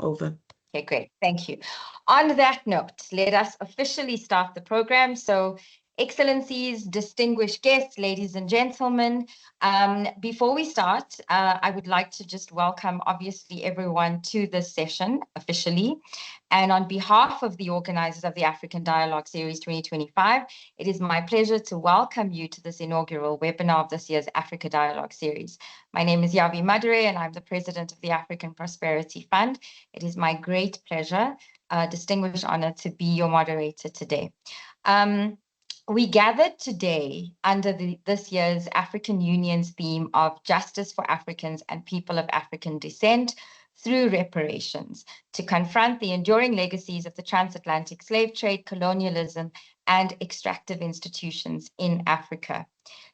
over. Okay, great. Thank you. On that note, let us officially start the program. So, Excellencies, distinguished guests, ladies and gentlemen, before we start, I would like to just welcome, obviously, everyone to this session officially. And on behalf of the organizers of the African Dialogue Series 2025, it is my pleasure to welcome you to this inaugural webinar of this year's Africa Dialogue Series. My name is Yavi Madure, and I'm the president of the African Prosperity Fund. It is my great pleasure, distinguished honor, to be your moderator today. We gathered today under this year's African Union's theme of Justice for Africans and People of African Descent through Reparations to confront the enduring legacies of the Transatlantic Slave Trade, Colonialism, and Extractive Institutions in Africa.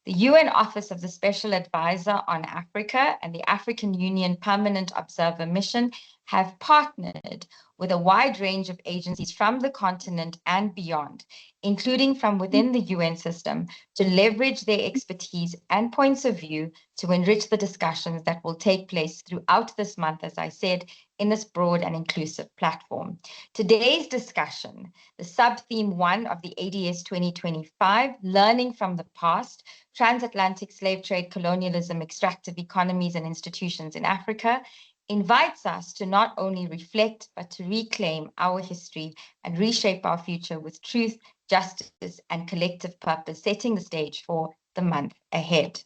The UN Office of the Special Advisor on Africa and the African Union Permanent Observer Mission have partnered with a wide range of agencies from the continent and beyond, including from within the UN system, to leverage their expertise and points of view to enrich the discussions that will take place throughout this month, as I said, in this broad and inclusive platform. Today's discussion, the sub-theme 1 of the ADS 2025, Learning from the Past, Transatlantic Slave Trade, Colonialism, Extractive Economies and Institutions in Africa, invites us to not only reflect, but to reclaim our history and reshape our future with truth, justice, and collective purpose, setting the stage for the month ahead.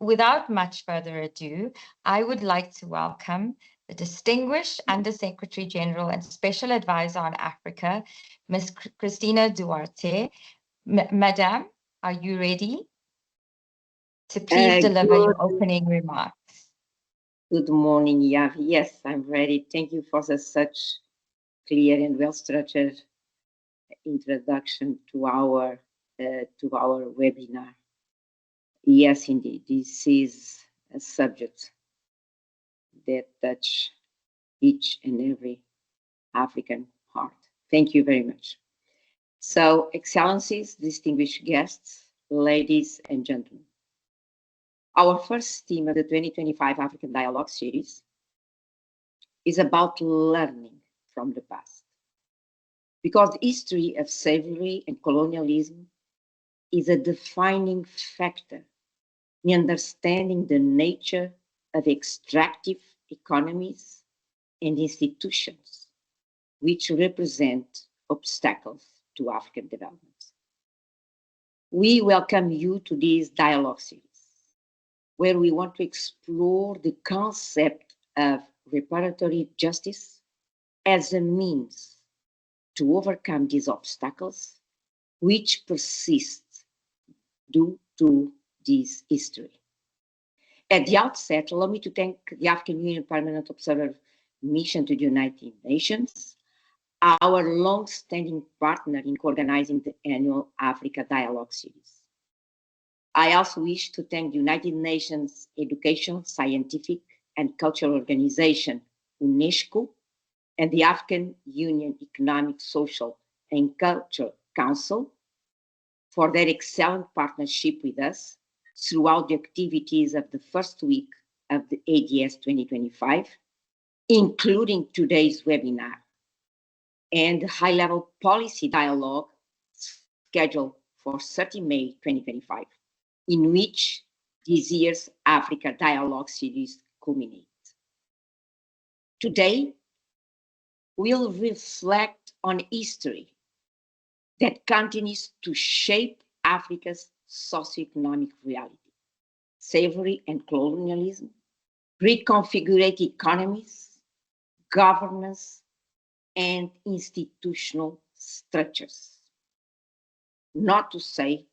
Without much further ado, I would like to welcome the distinguished Under Secretary General and Special Advisor on Africa, Ms. Cristina Duarte. Madam, are you ready to please deliver your opening remarks? Good morning, Yavi. Yes, I'm ready. Thank you for such clear and well-structured introduction to our webinar. Yes, indeed, this is a subject that touches each and every African heart. Thank you very much. So, Excellencies, distinguished guests, ladies and gentlemen, our first theme of the 2025 African Dialogue Series is about learning from the past. Because the history of slavery and colonialism is a defining factor in understanding the nature of extractive economies and institutions, which represent obstacles to African development. We welcome you to this dialogue series, where we want to explore the concept of reparatory justice as a means to overcome these obstacles which persist due to this history. At the outset, allow me to thank the African Union Permanent Observer Mission to the United Nations, our long-standing partner in organizing the annual Africa Dialogue Series. I also wish to thank the United Nations Education, Scientific and Cultural Organization, UNESCO, and the African Union Economic, Social and Cultural Council for their excellent partnership with us throughout the activities of the first week of the ADS 2025, including today's webinar and the high-level policy dialogue scheduled for 30 May 2025, in which this year's Africa Dialogue Series culminates. Today, we'll reflect on history that continues to shape Africa's socioeconomic reality. Slavery and colonialism, reconfigured economies, governance, and institutional structures. Not to say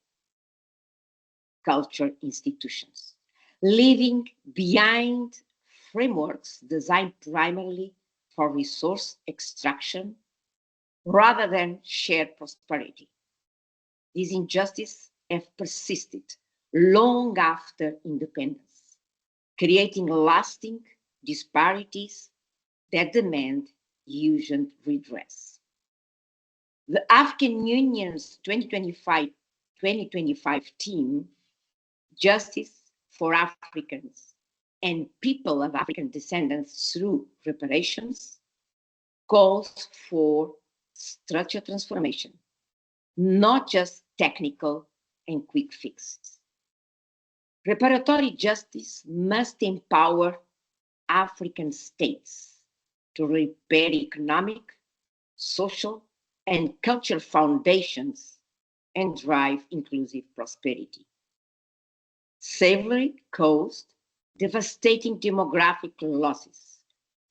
culture institutions, leaving behind frameworks designed primarily for resource extraction rather than shared prosperity. These injustices have persisted long after independence, creating lasting disparities that demand urgent redress. The African Union's 2025 theme, Justice for Africans and people of African descendants through reparations calls for structural transformation, not just technical and quick fixes. Reparatory justice must empower African states to repair economic, social, and cultural foundations and drive inclusive prosperity. Slavery caused devastating demographic losses,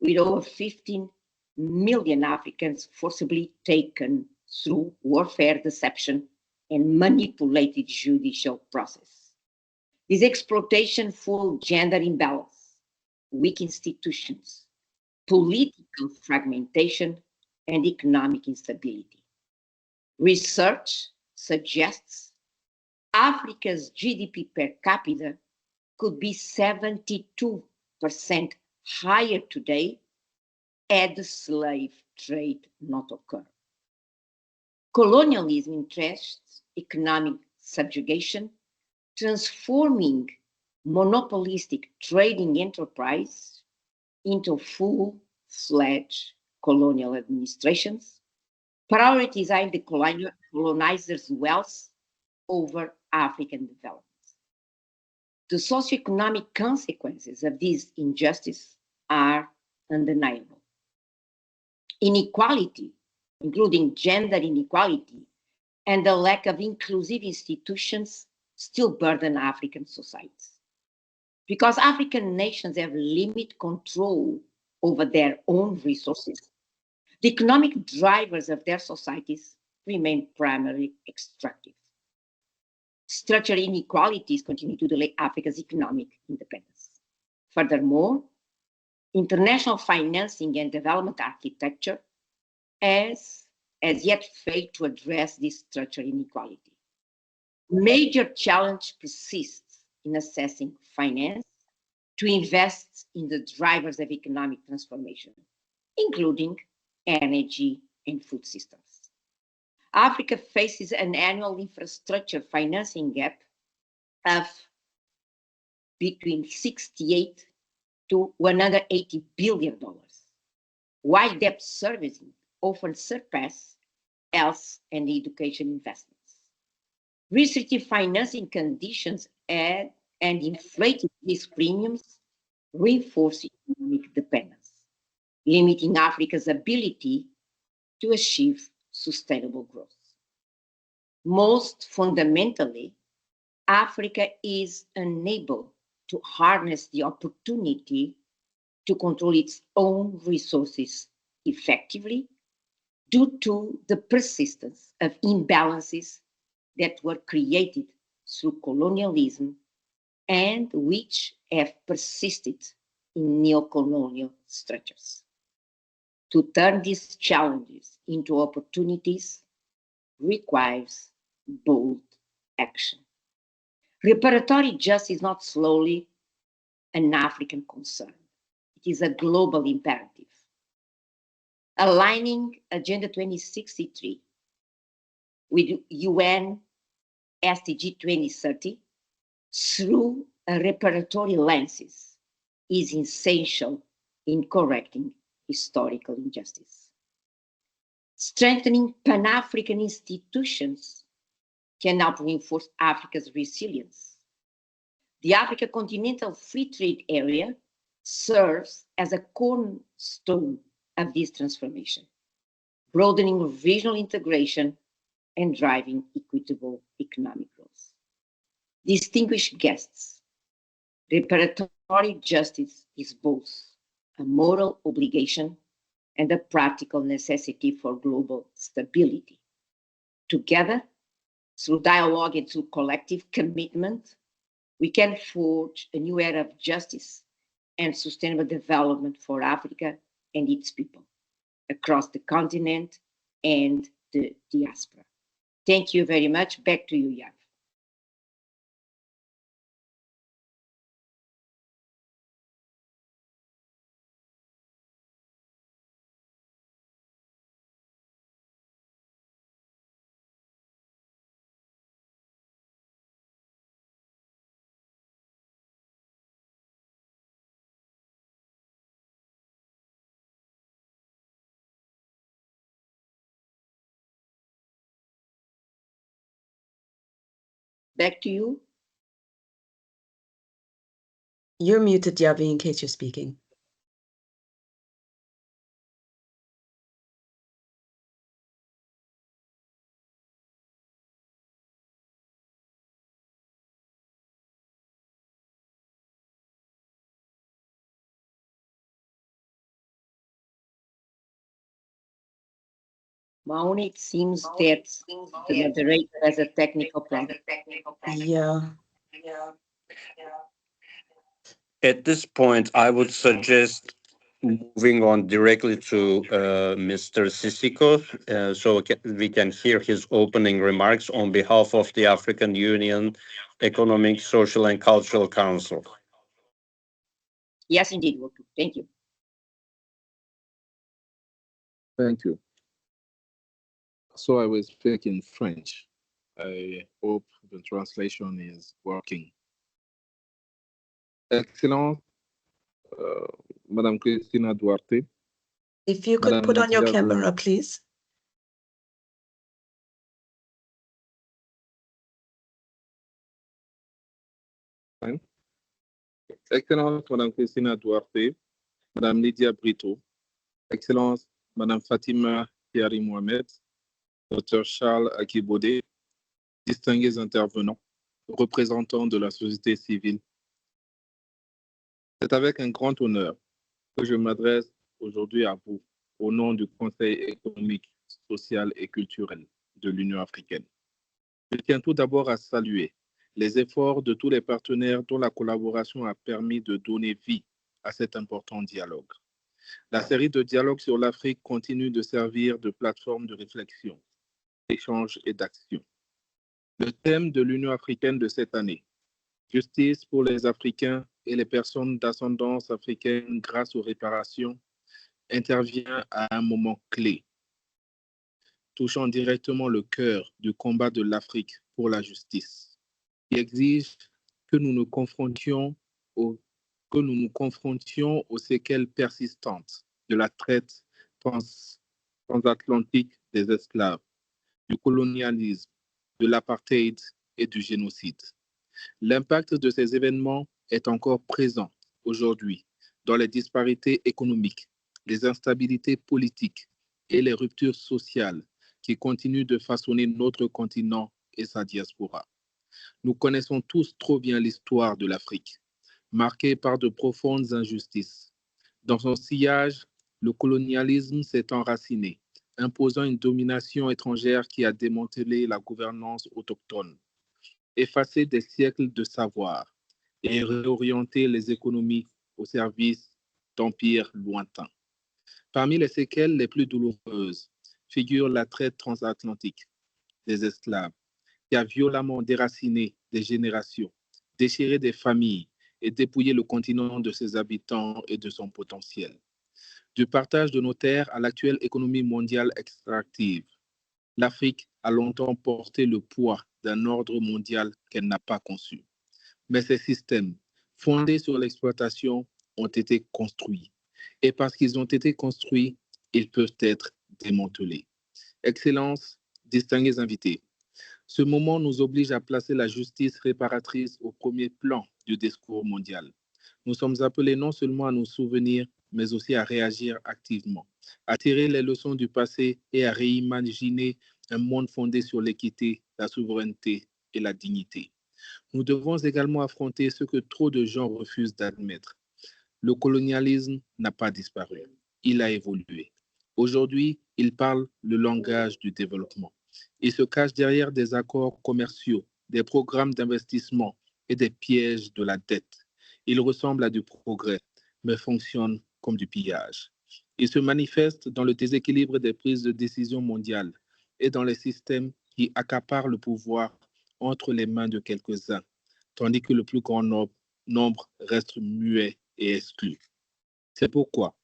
with over 15 million Africans forcibly taken through warfare, deception, and manipulated judicial process. This exploitation fueled gender imbalance, weak institutions, political fragmentation, and economic instability. Research suggests Africa's GDP per capita could be 72% higher today had the slave trade not occurred. Colonialism interests economic subjugation, transforming monopolistic trading enterprise into full-fledged colonial administrations, prioritizing the colonizers' wealth over African development. The socioeconomic consequences of this injustice are undeniable. Inequality, including gender inequality and the lack of inclusive institutions, still burden African societies. Because African nations have limited control over their own resources, the economic drivers of their societies remain primarily extractive. Structural inequalities continue to delay Africa's economic independence. Furthermore, international financing and development architecture has yet failed to address this structural inequality. Major challenge persists in assessing finance to invest in the drivers of economic transformation, including energy and food systems. Africa faces an annual infrastructure financing gap of between $68 to $180 billion, while debt servicing often surpasses health and education investments. Restrictive financing conditions and inflated risk premiums reinforce economic dependence, limiting Africa's ability to achieve sustainable growth. Most fundamentally, Africa is unable to harness the opportunity to control its own resources effectively due to the persistence of imbalances that were created through colonialism and which have persisted in neocolonial structures. To turn these challenges into opportunities requires bold action. Reparatory justice is not solely an African concern. It is a global imperative. Aligning Agenda 2063 with UN SDG 2030 through a reparatory lenses is essential in correcting historical injustice. Strengthening Pan-African institutions can help reinforce Africa's resilience. The Africa Continental Free Trade Area serves as a cornerstone of this transformation, broadening regional integration and driving equitable economic growth. Distinguished guests, reparatory justice is both a moral obligation and a practical necessity for global stability. Together, through dialogue and through collective commitment, we can forge a new era of justice and sustainable development for Africa and its people across the continent and the diaspora. Thank you very much. Back to you, Yav. Back to you. You're muted, Yavi, in case you're speaking. Mauni, it seems that the moderator has a technical problem. Yeah. At this point, I would suggest moving on directly to Mr. Sissiko, so we can hear his opening remarks on behalf of the African Union Economic, Social and Cultural Council. Yes, indeed, Woku. Thank you. Thank you. So I will speak in French. I hope the translation is working. Excellent, Madame Cristina Duarte. If you could put on your camera, please. Excellence, Madame Cristina Duarte, Madame Lydia Brito, Excellence, Madame Fatima Hiari Mohamed, Dr. Charles Akibode, distingués intervenants, représentants de la société civile. C'est avec un grand honneur que je m'adresse aujourd'hui à vous au nom du Conseil économique, social et culturel de l'Union africaine. Je tiens tout d'abord à saluer les efforts de tous les partenaires dont la collaboration a permis de donner vie à cet important dialogue. La série de dialogues sur l'Afrique continue de servir de plateforme de réflexion, d'échange et d'action. Le thème de l'Union africaine de cette année, justice pour les Africains et les personnes d'ascendance africaine grâce aux réparations, intervient à un moment clé, touchant directement le cœur du combat de l'Afrique pour la justice, qui exige que nous nous confrontions aux séquelles persistantes de la traite transatlantique des esclaves, du colonialisme, de l'apartheid et du génocide. L'impact de ces événements est encore présent aujourd'hui dans les disparités économiques, les instabilités politiques et les ruptures sociales qui continuent de façonner notre continent et sa diaspora. Nous connaissons tous trop bien l'histoire de l'Afrique, marquée par de profondes injustices. Dans son sillage, le colonialisme s'est enraciné, imposant une domination étrangère qui a démantelé la gouvernance autochtone, effacé des siècles de savoir et réorienté les économies au service d'empires lointains. Parmi les séquelles les plus douloureuses figure la traite transatlantique des esclaves, qui a violemment déraciné des générations, déchiré des familles et dépouillé le continent de ses habitants et de son potentiel. Du partage de nos terres à l'actuelle économie mondiale extractive, l'Afrique a longtemps porté le poids d'un ordre mondial qu'elle n'a pas conçu. Mais ces systèmes, fondés sur l'exploitation, ont été construits. Et parce qu'ils ont été construits, ils peuvent être démantelés. Excellences, distingués invités, ce moment nous oblige à placer la justice réparatrice au premier plan du discours mondial. Nous sommes appelés non seulement à nous souvenir, mais aussi à réagir activement, à tirer les leçons du passé et à réimaginer un monde fondé sur l'équité, la souveraineté et la dignité. Nous devons également affronter ce que trop de gens refusent d'admettre. Le colonialisme n'a pas disparu, il a évolué. Aujourd'hui, il parle le langage du développement. Il se cache derrière des accords commerciaux, des programmes d'investissement et des pièges de la dette. Il ressemble à du progrès, mais fonctionne comme du pillage. Il se manifeste dans le déséquilibre des prises de décision mondiales et dans les systèmes qui accaparent le pouvoir entre les mains de quelques-uns, tandis que le plus grand nombre reste muet et exclu. C'est pourquoi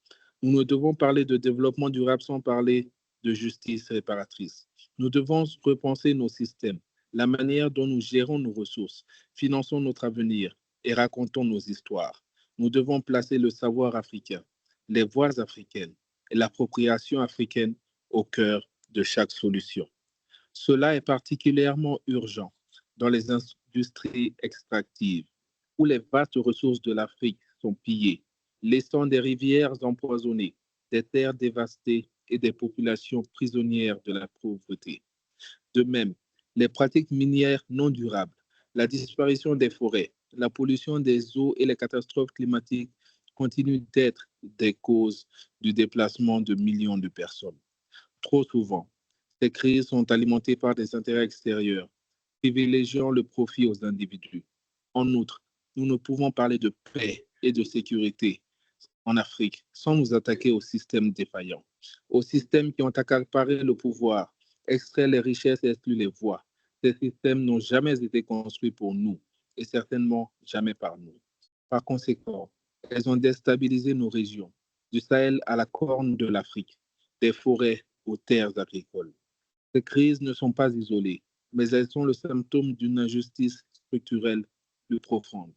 nous ne devons parler de développement durable sans parler de justice réparatrice. Nous devons repenser nos systèmes, la manière dont nous gérons nos ressources, finançons notre avenir et racontons nos histoires. Nous devons placer le savoir africain, les voix africaines et l'appropriation africaine au cœur de chaque solution. Cela est particulièrement urgent dans l'industrie extractive, où les vastes ressources de l'Afrique sont pillées, laissant des rivières empoisonnées, des terres dévastées et des populations prisonnières de la pauvreté. De même, les pratiques minières non durables, la disparition des forêts, la pollution des eaux et les catastrophes climatiques continuent d'être des causes du déplacement de millions de personnes. Trop souvent, ces crises sont alimentées par des intérêts extérieurs, privilégiant le profit aux individus. En outre, nous ne pouvons parler de paix et de sécurité en Afrique sans nous attaquer aux systèmes défaillants, aux systèmes qui ont accaparé le pouvoir, extrait les richesses et exclu les voix. Ces systèmes n'ont jamais été construits pour nous et certainement jamais par nous. Par conséquent, elles ont déstabilisé nos régions, du Sahel à la Corne de l'Afrique, des forêts aux terres agricoles. Ces crises ne sont pas isolées, mais elles sont le symptôme d'une injustice structurelle plus profonde.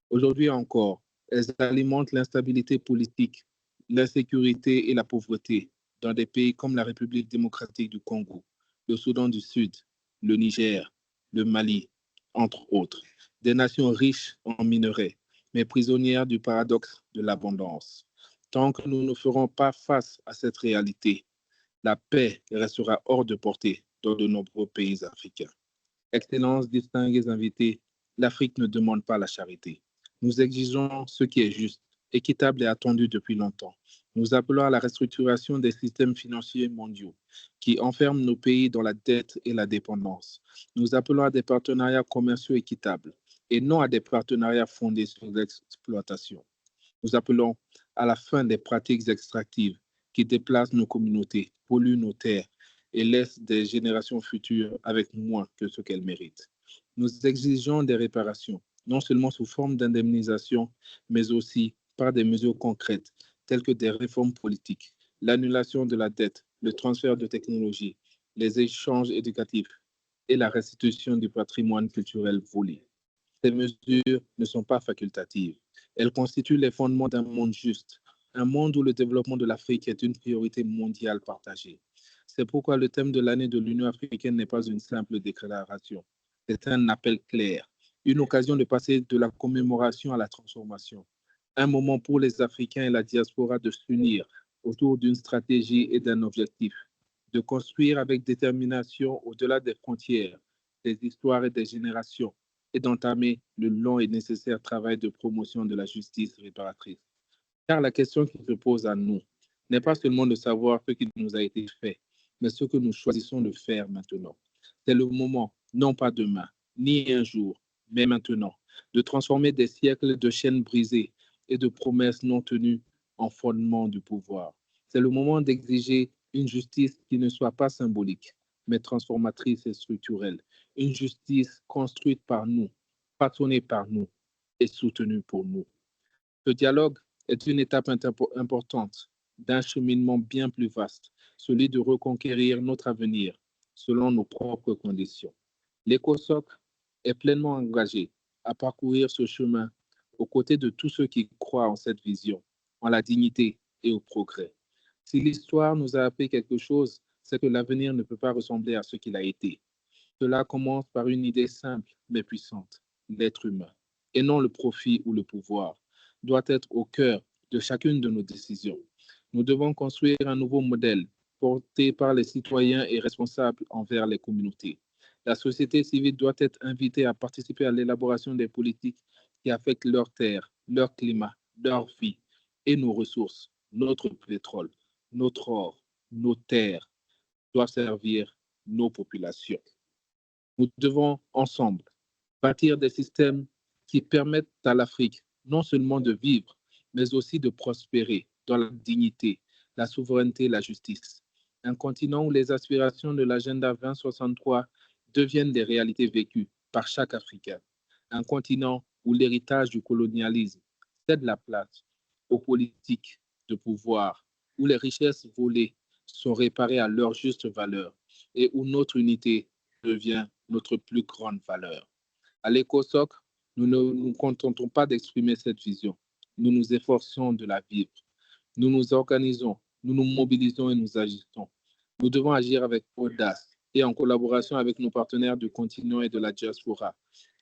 Aujourd'hui encore, elles alimentent l'instabilité politique, l'insécurité et la pauvreté dans des pays comme la République démocratique du Congo, le Soudan du Sud, le Niger, le Mali, entre autres. Des nations riches en minerais, mais prisonnières du paradoxe de l'abondance. Tant que nous ne ferons pas face à cette réalité, la paix restera hors de portée dans de nombreux pays africains. Excellences, distingués invités, l'Afrique ne demande pas la charité. Nous exigeons ce qui est juste, équitable et attendu depuis longtemps. Nous appelons à la restructuration des systèmes financiers mondiaux qui enferment nos pays dans la dette et la dépendance. Nous appelons à des partenariats commerciaux équitables et non à des partenariats fondés sur l'exploitation. Nous appelons à la fin des pratiques extractives qui déplacent nos communautés, polluent nos terres et laissent des générations futures avec moins que ce qu'elles méritent. Nous exigeons des réparations, non seulement sous forme d'indemnisation, mais aussi par des mesures concrètes, telles que des réformes politiques, l'annulation de la dette, le transfert de technologies, les échanges éducatifs et la restitution du patrimoine culturel volé. Ces mesures ne sont pas facultatives. Elles constituent les fondements d'un monde juste, un monde où le développement de l'Afrique est une priorité mondiale partagée. C'est pourquoi le thème de l'année de l'Union africaine n'est pas une simple déclaration. C'est un appel clair, une occasion de passer de la commémoration à la transformation. Un moment pour les Africains et la diaspora de s'unir autour d'une stratégie et d'un objectif, de construire avec détermination au-delà des frontières, des histoires et des générations, et d'entamer le long et nécessaire travail de promotion de la justice réparatrice. Car la question qui se pose à nous n'est pas seulement de savoir ce qui nous a été fait, mais ce que nous choisissons de faire maintenant. C'est le moment, non pas demain, ni un jour, mais maintenant, de transformer des siècles de chaînes brisées et de promesses non tenues en fondement du pouvoir. C'est le moment d'exiger une justice qui ne soit pas symbolique, mais transformatrice et structurelle. Une justice construite par nous, patronnée par nous et soutenue pour nous. Ce dialogue est une étape importante d'un cheminement bien plus vaste, celui de reconquérir notre avenir selon nos propres conditions. L'ECOSOCC est pleinement engagé à parcourir ce chemin aux côtés de tous ceux qui croient en cette vision, en la dignité et au progrès. Si l'histoire nous a appris quelque chose, c'est que l'avenir ne peut pas ressembler à ce qu'il a été. Cela commence par une idée simple mais puissante, l'être humain, et non le profit ou le pouvoir, doit être au cœur de chacune de nos décisions. Nous devons construire un nouveau modèle porté par les citoyens et responsables envers les communautés. La société civile doit être invitée à participer à l'élaboration des politiques qui affectent leurs terres, leur climat, leur vie et nos ressources. Notre pétrole, notre or, nos terres doivent servir nos populations. Nous devons ensemble bâtir des systèmes qui permettent à l'Afrique non seulement de vivre, mais aussi de prospérer dans la dignité, la souveraineté et la justice. Un continent où les aspirations de l'agenda 2063 deviennent des réalités vécues par chaque Africain. Un continent où l'héritage du colonialisme cède la place aux politiques de pouvoir, où les richesses volées sont réparées à leur juste valeur et où notre unité devient notre plus grande valeur. À l'ECOSOCC, nous ne nous contentons pas d'exprimer cette vision. Nous nous efforçons de la vivre. Nous nous organisons, nous nous mobilisons et nous agissons. Nous devons agir avec audace et en collaboration avec nos partenaires du continent et de la diaspora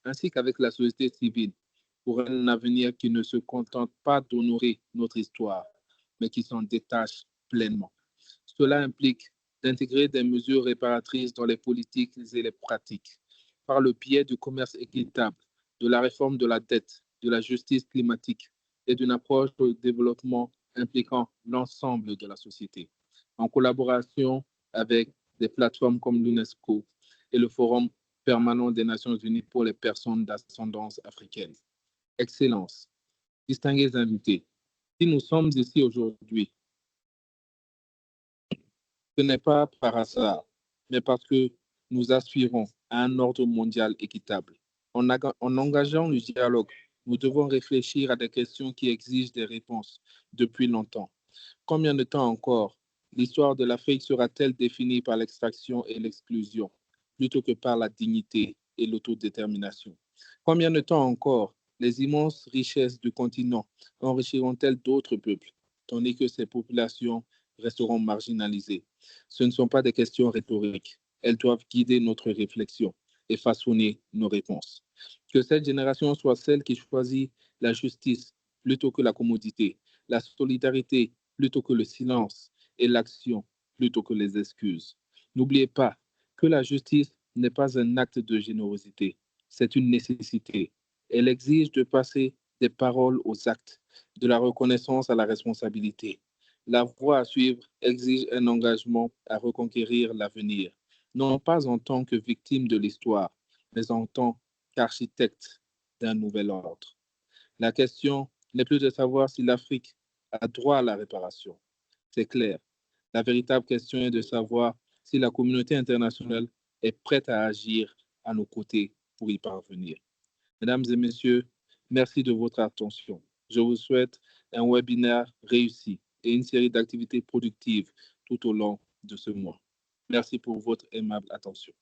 ainsi qu'avec la société civile, pour un avenir qui ne se contente pas d'honorer notre histoire, mais qui s'en détache pleinement. Cela implique d'intégrer des mesures réparatrices dans les politiques et les pratiques, par le biais du commerce équitable, de la réforme de la dette, de la justice climatique et d'une approche au développement impliquant l'ensemble de la société, en collaboration avec des plateformes comme l'UNESCO et le Forum permanent des Nations Unies pour les personnes d'ascendance africaine. Excellences, distingués invités, si nous sommes ici aujourd'hui, ce n'est pas par hasard, mais parce que nous aspirons à un ordre mondial équitable. En engageant le dialogue, nous devons réfléchir à des questions qui exigent des réponses depuis longtemps. Combien de temps encore l'histoire de l'Afrique sera-t-elle définie par l'extraction et l'exclusion, plutôt que par la dignité et l'autodétermination? Combien de temps encore les immenses richesses du continent enrichiront-elles d'autres peuples, tandis que ces populations resteront marginalisées? Ce ne sont pas des questions rhétoriques. Elles doivent guider notre réflexion et façonner nos réponses. Que cette génération soit celle qui choisit la justice plutôt que la commodité, la solidarité plutôt que le silence et l'action plutôt que les excuses. N'oubliez pas que la justice n'est pas un acte de générosité, c'est une nécessité. Elle exige de passer des paroles aux actes, de la reconnaissance à la responsabilité. La voie à suivre exige un engagement à reconquérir l'avenir, non pas en tant que victime de l'histoire, mais en tant qu'architecte d'un nouvel ordre. La question n'est plus de savoir si l'Afrique a droit à la réparation. C'est clair. La véritable question est de savoir si la communauté internationale est prête à agir à nos côtés pour y parvenir. Mesdames et messieurs, merci de votre attention. Je vous souhaite un webinaire réussi et une série d'activités productives tout au long de ce mois. Merci pour votre aimable attention.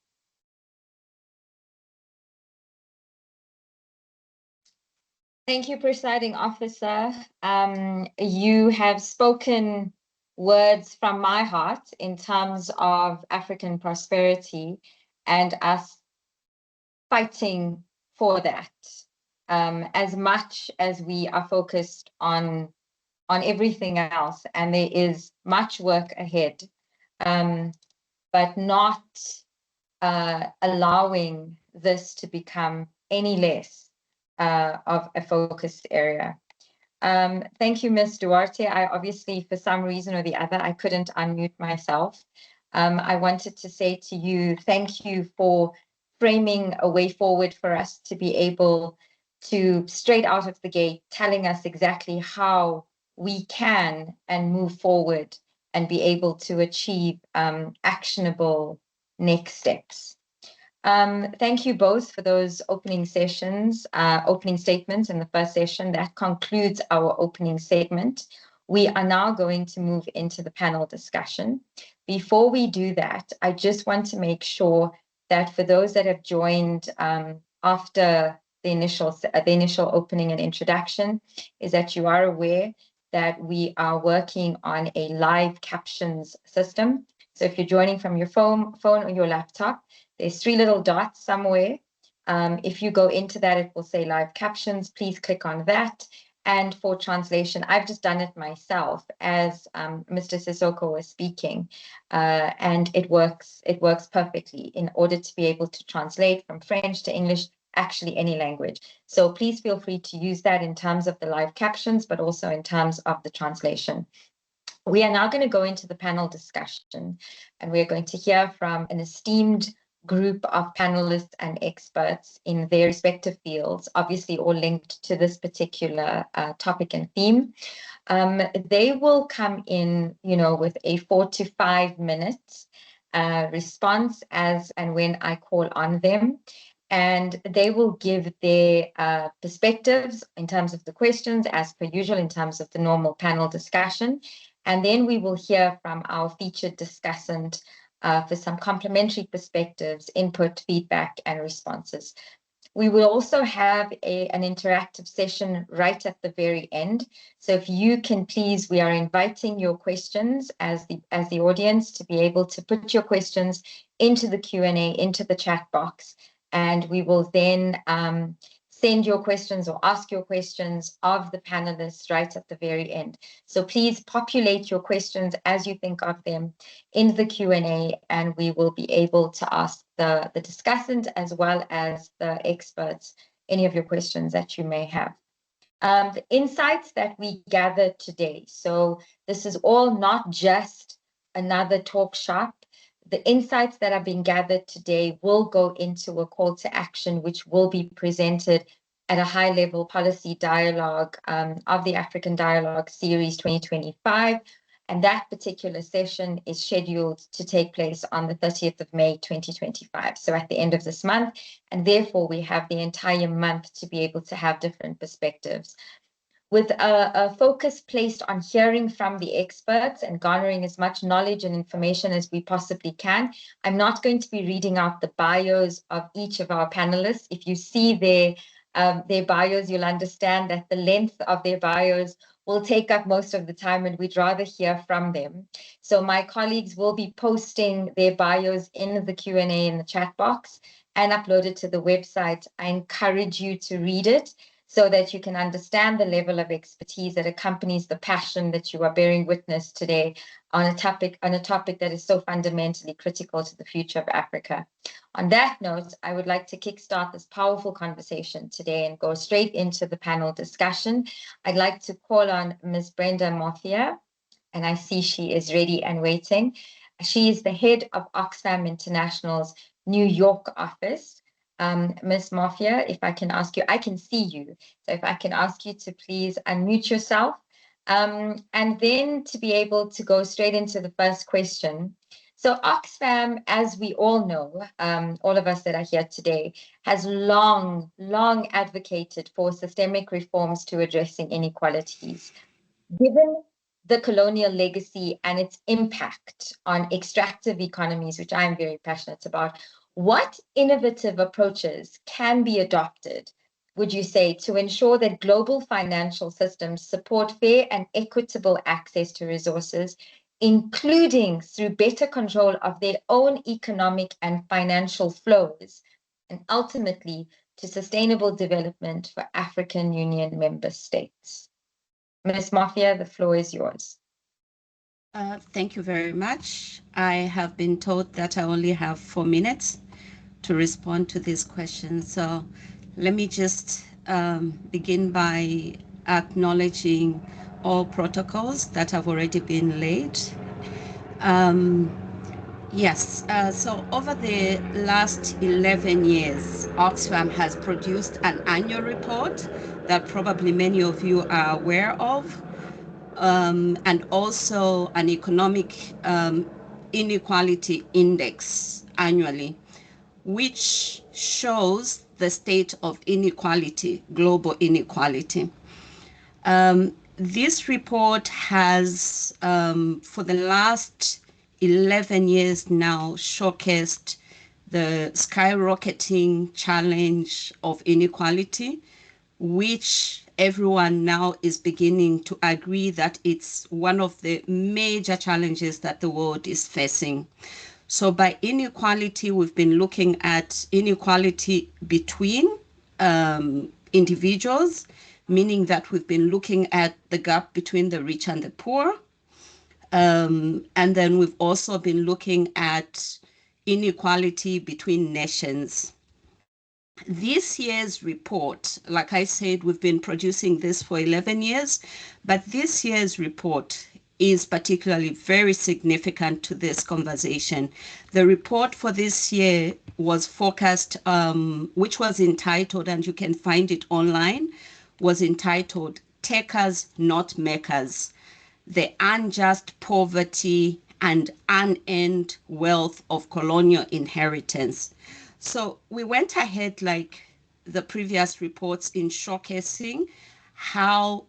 Thank you, Presiding Officer. You have spoken words from my heart in terms of African prosperity and us fighting for that. As much as we are focused on everything else, and there is much work ahead, but not allowing this to become any less of a focus area. Thank you, Ms. Duarte. I obviously, for some reason or the other, I couldn't unmute myself. I wanted to say to you, thank you for framing a way forward for us to be able to, straight out of the gate, telling us exactly how we can and move forward and be able to achieve actionable next steps. Thank you both for those opening statements in the first session. That concludes our opening segment. We are now going to move into the panel discussion. Before we do that, I just want to make sure that for those that have joined after the initial opening and introduction, is that you are aware that we are working on a live captions system. So if you're joining from your phone or your laptop, there's 3 little dots somewhere. If you go into that, it will say live captions. Please click on that. And for translation, I've just done it myself as Mr. Sissoko was speaking, and it works perfectly in order to be able to translate from French to English, actually any language. So please feel free to use that in terms of the live captions, but also in terms of the translation. We are now going to go into the panel discussion, and we're going to hear from an esteemed group of panelists and experts in their respective fields, obviously all linked to this particular topic and theme. They will come in, with a 4 to 5 minutes response as and when I call on them. And they will give their perspectives in terms of the questions, as per usual, in terms of the normal panel discussion. And then we will hear from our featured discussant for some complementary perspectives, input, feedback, and responses. We will also have an interactive session right at the very end. So if you can please, we are inviting your questions as the audience to be able to put your questions into the Q&A, into the chat box. and we will then send your questions or ask your questions of the panelists right at the very end. So please populate your questions as you think of them in the Q&A, and we will be able to ask the discussant as well as the experts any of your questions that you may have. The insights that we gathered today. So this is all not just another talk shop. The insights that have been gathered today will go into a call to action, which will be presented at a high-level policy dialogue of the African Dialogue Series 2025. And that particular session is scheduled to take place on the 30th of May, 2025. So at the end of this month, and therefore we have the entire month to be able to have different perspectives. With a focus placed on hearing from the experts and garnering as much knowledge and information as we possibly can, I'm not going to be reading out the bios of each of our panelists. If you see their bios, you'll understand that the length of their bios will take up most of the time, and we'd rather hear from them. So my colleagues will be posting their bios in the Q&A in the chat box and upload it to the website. I encourage you to read it so that you can understand the level of expertise that accompanies the passion that you are bearing witness today on a topic that is so fundamentally critical to the future of Africa. On that note, I would like to kickstart this powerful conversation today and go straight into the panel discussion. I'd like to call on Ms. Brenda Mofia, and I see she is ready and waiting. She is the head of Oxfam International's New York office. Ms. Mofia, if I can ask you, I can see you. So if I can ask you to please unmute yourself, and then to be able to go straight into the first question. So Oxfam, as we all know, all of us that are here today, has long advocated for systemic reforms to addressing inequalities. Given the colonial legacy and its impact on extractive economies, which I'm very passionate about, what innovative approaches can be adopted, would you say, to ensure that global financial systems support fair and equitable access to resources, including through better control of their own economic and financial flows, and ultimately to sustainable development for African Union member states? Ms. Mofia, the floor is yours. Thank you very much. I have been told that I only have 4 minutes to respond to these questions. So let me just begin by acknowledging all protocols that have already been laid. Yes, so over the last 11 years, Oxfam has produced an annual report that probably many of you are aware of, and also an economic inequality index annually, which shows the state of inequality, global inequality. This report has, for the last 11 years now, showcased the skyrocketing challenge of inequality, which everyone now is beginning to agree that it's one of the major challenges that the world is facing. So by inequality, we've been looking at inequality between individuals, meaning that we've been looking at the gap between the rich and the poor. And then we've also been looking at inequality between nations. This year's report, like I said, we've been producing this for 11 years, but this year's report is particularly very significant to this conversation. The report for this year was focused, which was entitled, and you can find it online, was entitled Takers Not Makers: The Unjust Poverty and Unearned Wealth of Colonial Inheritance. So we went ahead, like the previous reports, in showcasing how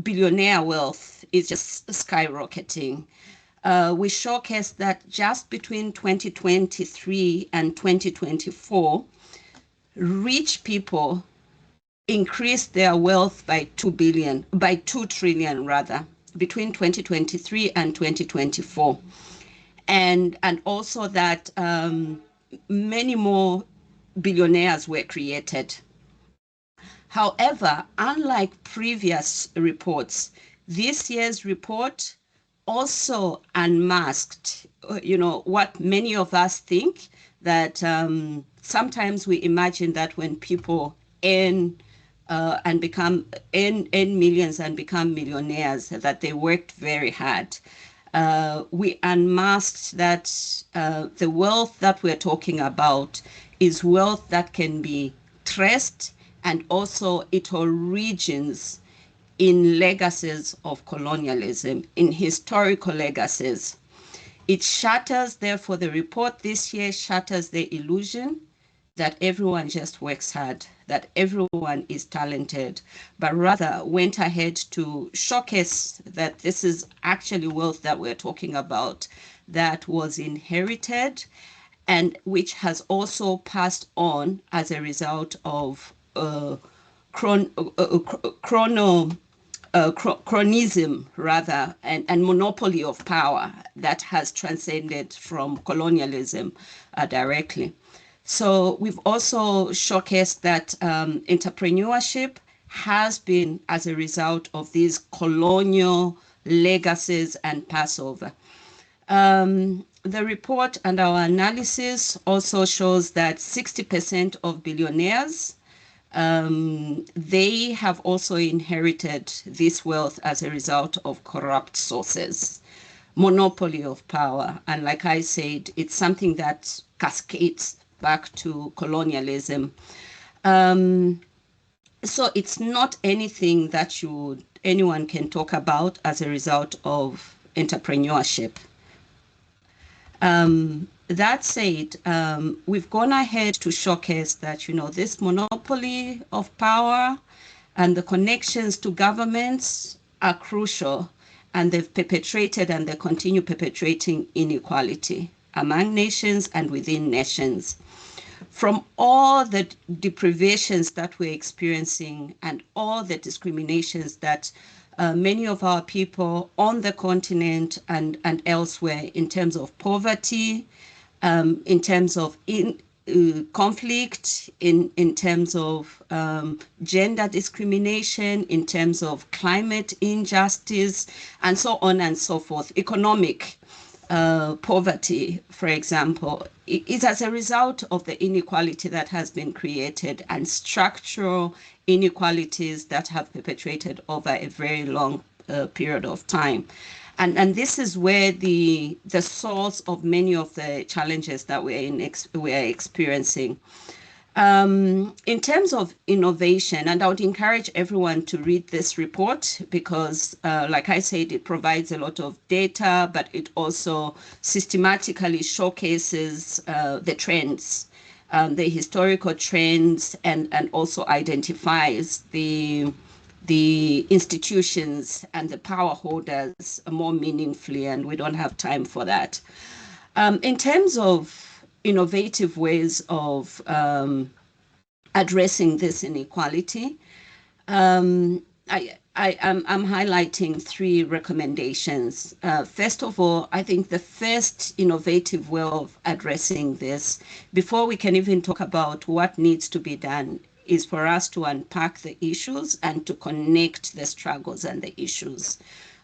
billionaire wealth is just skyrocketing. We showcased that just between 2023 and 2024, rich people increased their wealth by 2 trillion rather, between 2023 and 2024. And also that many more billionaires were created. However, unlike previous reports, this year's report also unmasked, what many of us think, that sometimes we imagine that when people earn millions and become millionaires, that they worked very hard. We unmasked that the wealth that we're talking about is wealth that can be traced, and also it origins in legacies of colonialism, in historical legacies. It shatters, therefore, the report this year shatters the illusion that everyone just works hard, that everyone is talented, but rather went ahead to showcase that this is actually wealth that we're talking about, that was inherited and which has also passed on as a result of chronism, rather, and monopoly of power that has transcended from colonialism directly. So we've also showcased that entrepreneurship has been as a result of these colonial legacies and passover. The report and our analysis also shows that 60% of billionaires, they have also inherited this wealth as a result of corrupt sources, monopoly of power. And like I said, it's something that cascades back to colonialism. So it's not anything that anyone can talk about as a result of entrepreneurship. That said, we've gone ahead to showcase that, this monopoly of power and the connections to governments are crucial, and they've perpetrated and they continue perpetrating inequality among nations and within nations. From all the deprivations that we're experiencing and all the discriminations that many of our people on the continent and elsewhere, in terms of poverty, in terms of conflict, in terms of gender discrimination, in terms of climate injustice, and so on and so forth, economic poverty, for example, is as a result of the inequality that has been created and structural inequalities that have perpetrated over a very long period of time. And this is where the source of many of the challenges that we are experiencing. In terms of innovation, and I would encourage everyone to read this report because, like I said, it provides a lot of data, but it also systematically showcases the trends, the historical trends, and also identifies the institutions and the power holders more meaningfully, and we don't have time for that. In terms of innovative ways of addressing this inequality, I'm highlighting 3 recommendations. First of all, I think the first innovative way of addressing this, before we can even talk about what needs to be done, is for us to unpack the issues and to connect the struggles and the issues.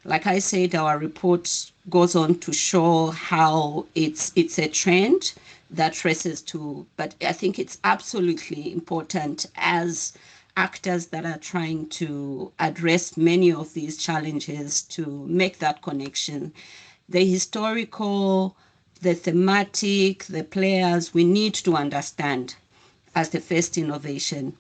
Like I said, our report goes on to show how it's a trend that traces to, but I think it's absolutely important as actors that are trying to address many of these challenges to make that connection. The historical, the thematic, the players, we need to understand as the first innovation.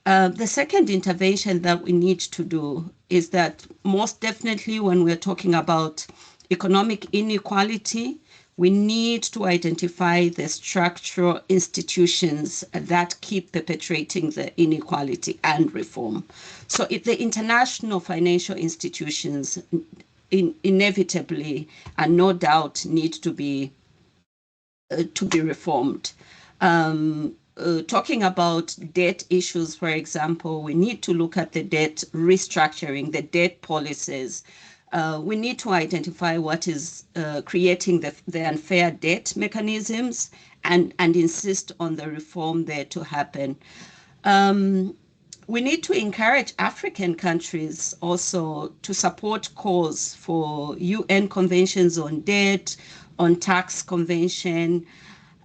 The second intervention that we need to do is that most definitely when we're talking about economic inequality, we need to identify the structural institutions that keep perpetrating the inequality and reform. So the international financial institutions inevitably and no doubt need to be reformed. Talking about debt issues, for example, we need to look at the debt restructuring, the debt policies, We need to identify what is creating the unfair debt mechanisms and insist on the reform there to happen. We need to encourage African countries also to support calls for UN conventions on debt, on tax convention.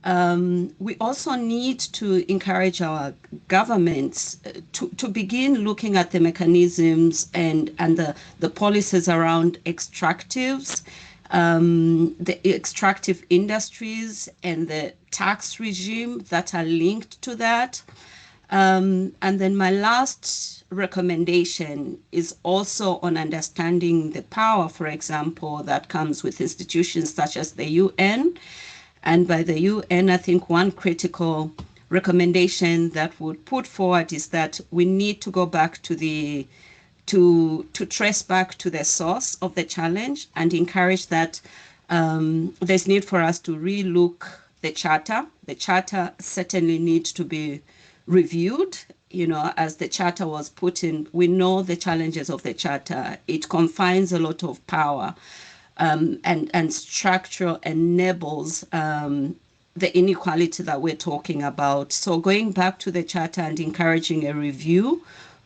We also need to encourage our governments to begin looking at the mechanisms and the policies around extractives, the extractive industries and the tax regime that are linked to that. And then my last recommendation is also on understanding the power, for example, that comes with institutions such as the UN. And by the UN, I think one critical recommendation that would put forward is that we need to go back to trace back to the source of the challenge and encourage that there's need for us to relook the charter. The charter certainly needs to be reviewed. As the charter was put in, we know the challenges of the charter. It confines a lot of power and structure enables the inequality that we're talking about. So going back to the charter and encouraging a review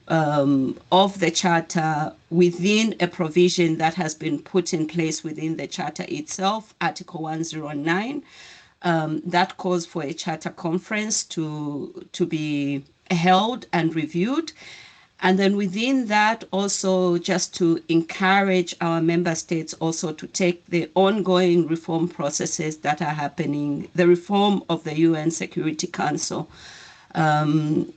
of the charter within a provision that has been put in place within the charter itself, Article 109, that calls for a charter conference to be held and reviewed. And then within that, also just to encourage our member states also to take the ongoing reform processes that are happening, the reform of the UN Security Council, and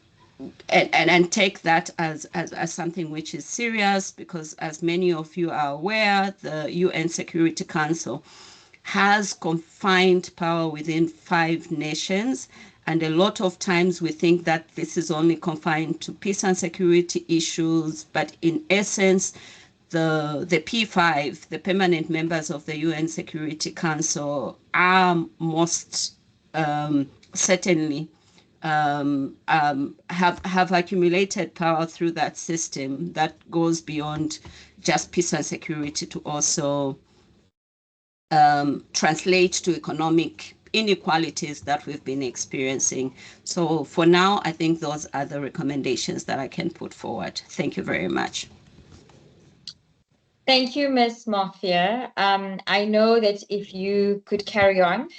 take that as something which is serious, because as many of you are aware, the UN Security Council has confined power within 5 nations. And a lot of times we think that this is only confined to peace and security issues, but in essence, the P5, the permanent members of the UN Security Council, are most certainly have accumulated power through that system that goes beyond just peace and security to also translate to economic inequalities that we've been experiencing. So for now, I think those are the recommendations that I can put forward. Thank you very much. Thank you, Ms. Mafia. I know that if you could carry on,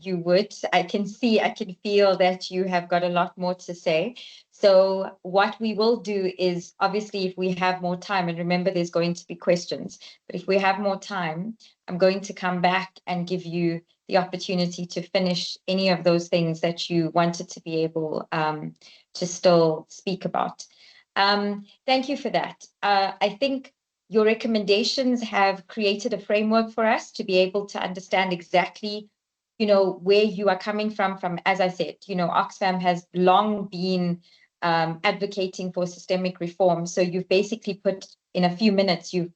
you would. I can feel that you have got a lot more to say. So what we will do is, obviously, if we have more time, and remember there's going to be questions, but if we have more time, I'm going to come back and give you the opportunity to finish any of those things that you wanted to be able to still speak about. Thank you for that. I think your recommendations have created a framework for us to be able to understand exactly, where you are coming from, as I said, Oxfam has long been advocating for systemic reform. So you've basically put in a few minutes, you've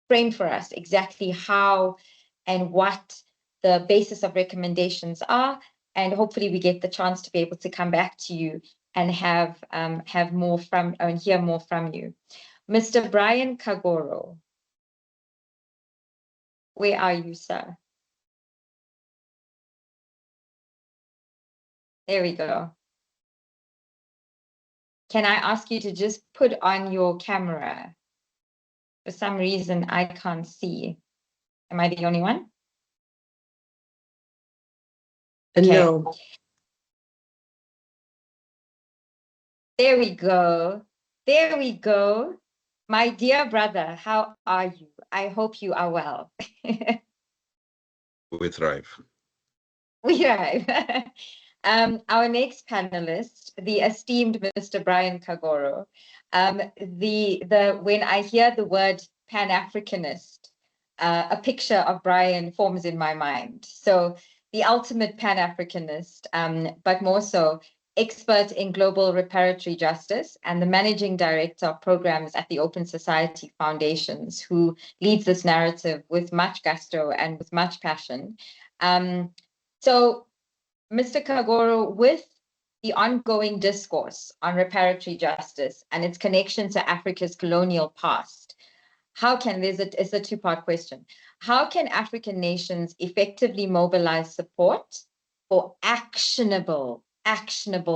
framed for us exactly how and what the basis of recommendations are. And hopefully we get the chance to be able to come back to you and have more from and hear more from you. Mr. Brian Kagoro, where are you, sir? There we go. Can I ask you to just put on your camera? For some reason, I can't see. Am I the only one? Okay. No. There we go. There we go. My dear brother, how are you? I hope you are well. We thrive. We thrive. Our next panelist, the esteemed Mr. Brian Kagoro. When I hear the word Pan-Africanist, a picture of Brian forms in my mind. So the ultimate Pan-Africanist, but more so expert in global reparatory justice and the managing director of programs at the Open Society Foundations, who leads this narrative with much gusto and with much passion. So Mr. Kagoro, with the ongoing discourse on reparatory justice and its connection to Africa's colonial past, how can, it's a two-part question. How can African nations effectively mobilize support for actionable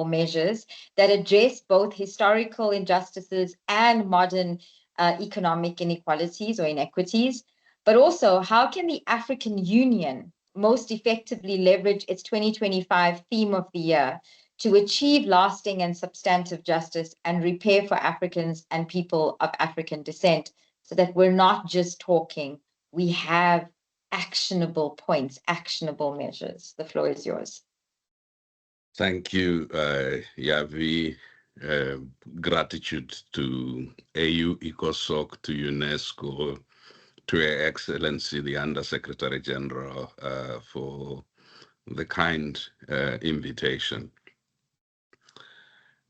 measures that address both historical injustices and modern economic inequalities or inequities? But also, how can the African Union most effectively leverage its 2025 theme of the year to achieve lasting and substantive justice and repair for Africans and people of African descent, so that we're not just talking, we have actionable points, actionable measures? The floor is yours. Thank you, Yavi. Gratitude to AU, ECOSOCC, to UNESCO, to Her Excellency, the Undersecretary General, for the kind invitation.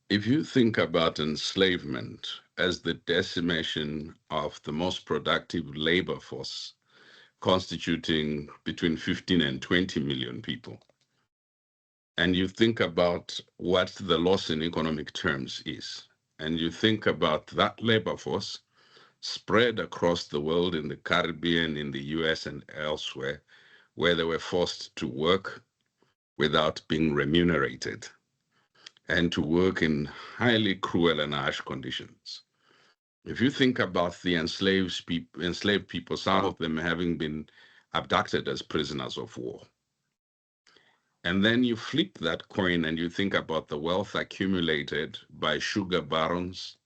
If you think about enslavement as the decimation of the most productive labor force, constituting between 15 and 20 million people, and you think about what the loss in economic terms is, and you think about that labor force spread across the world, in the Caribbean, in the US and elsewhere, where they were forced to work without being remunerated and to work in highly cruel and harsh conditions. If you think about the enslaved people, some of them having been abducted as prisoners of war, and then you flip that coin and you think about the wealth accumulated by sugar barons,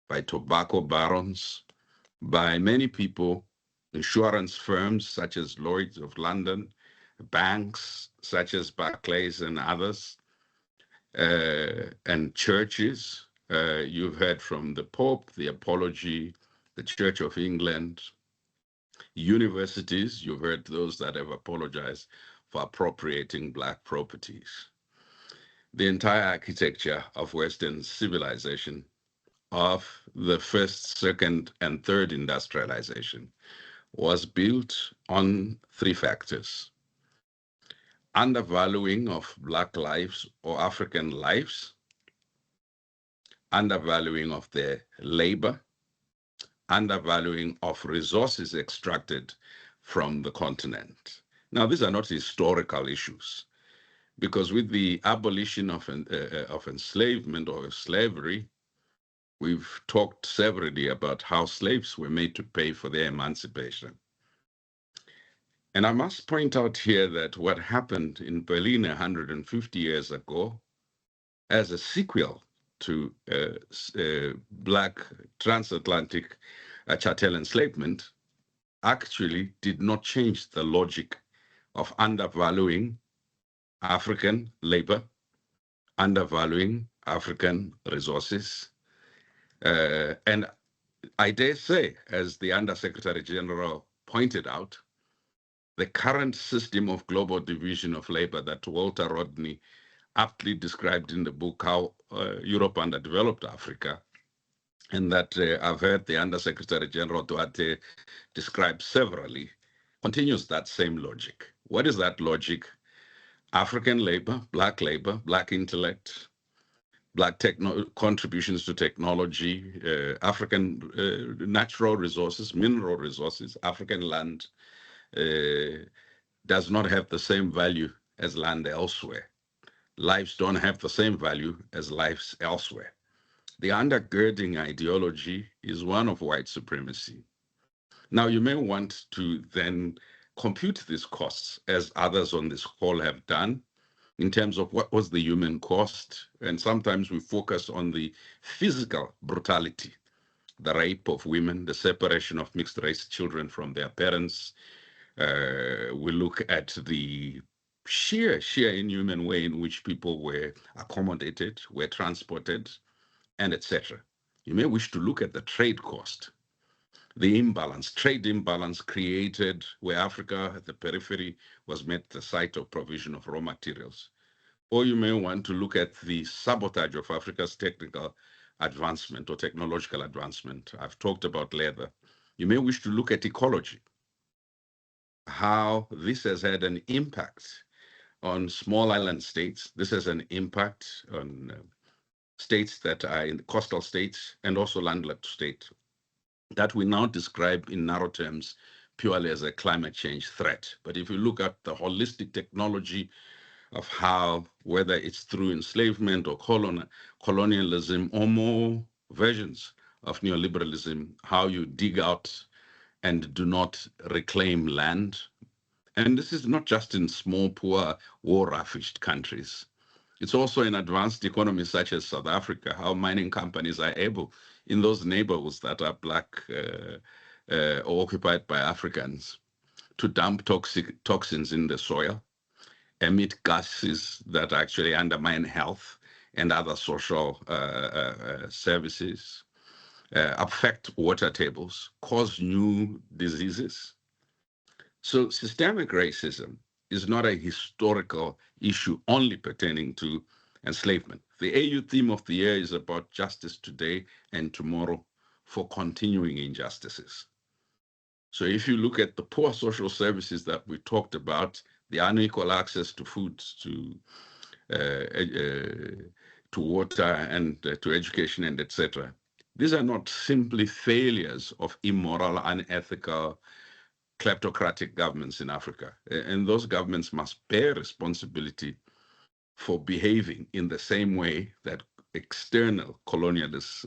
by tobacco barons, by many people, insurance firms such as Lloyd's of London, banks such as Barclays and others, and churches. You've heard from the Pope, the Apology, the Church of England, universities. You've heard those that have apologized for appropriating Black properties. The entire architecture of Western civilization, of the first, second, and third industrialization, was built on three factors: undervaluing of Black lives or African lives, undervaluing of their labor, undervaluing of resources extracted from the continent. Now, these are not historical issues, because with the abolition of enslavement or slavery, we've talked severally about how slaves were made to pay for their emancipation. And I must point out here that what happened in Berlin 150 years ago, as a sequel to Black transatlantic chattel enslavement, actually did not change the logic of undervaluing African labor, undervaluing African resources. And I dare say, as the Undersecretary General pointed out, the current system of global division of labor that Walter Rodney aptly described in the book, How Europe Underdeveloped Africa, and that I've heard the Undersecretary General Duarte describe severally, continues that same logic. What is that logic? African labor, Black intellect, Black contributions to technology, African natural resources, mineral resources, African land does not have the same value as land elsewhere. Lives don't have the same value as lives elsewhere. The undergirding ideology is one of white supremacy. Now, you may want to then compute these costs, as others on this call have done, in terms of what was the human cost. And sometimes we focus on the physical brutality, the rape of women, the separation of mixed race children from their parents. We look at the sheer inhuman way in which people were accommodated, were transported, and etc. You may wish to look at the trade cost, the imbalance, trade imbalance created where Africa at the periphery was made the site of provision of raw materials. Or you may want to look at the sabotage of Africa's technical advancement or technological advancement. I've talked about leather. You may wish to look at ecology, how this has had an impact on small island states. This has an impact on states that are in coastal states and also landlocked states. that we now describe in narrow terms purely as a climate change threat. But if you look at the holistic technology of how, whether it's through enslavement or colonialism or more versions of neoliberalism, how you dig out and do not reclaim land. And this is not just in small, poor, war-ravaged countries. It's also in advanced economies such as South Africa, how mining companies are able, in those neighborhoods that are Black or occupied by Africans, to dump toxins in the soil, emit gases that actually undermine health and other social services, affect water tables, cause new diseases. So systemic racism is not a historical issue only pertaining to enslavement. The AU theme of the year is about justice today and tomorrow for continuing injustices. So if you look at the poor social services that we talked about, the unequal access to food, to water, and to education, and etc., these are not simply failures of immoral, unethical, kleptocratic governments in Africa. And those governments must bear responsibility for behaving in the same way that external colonialists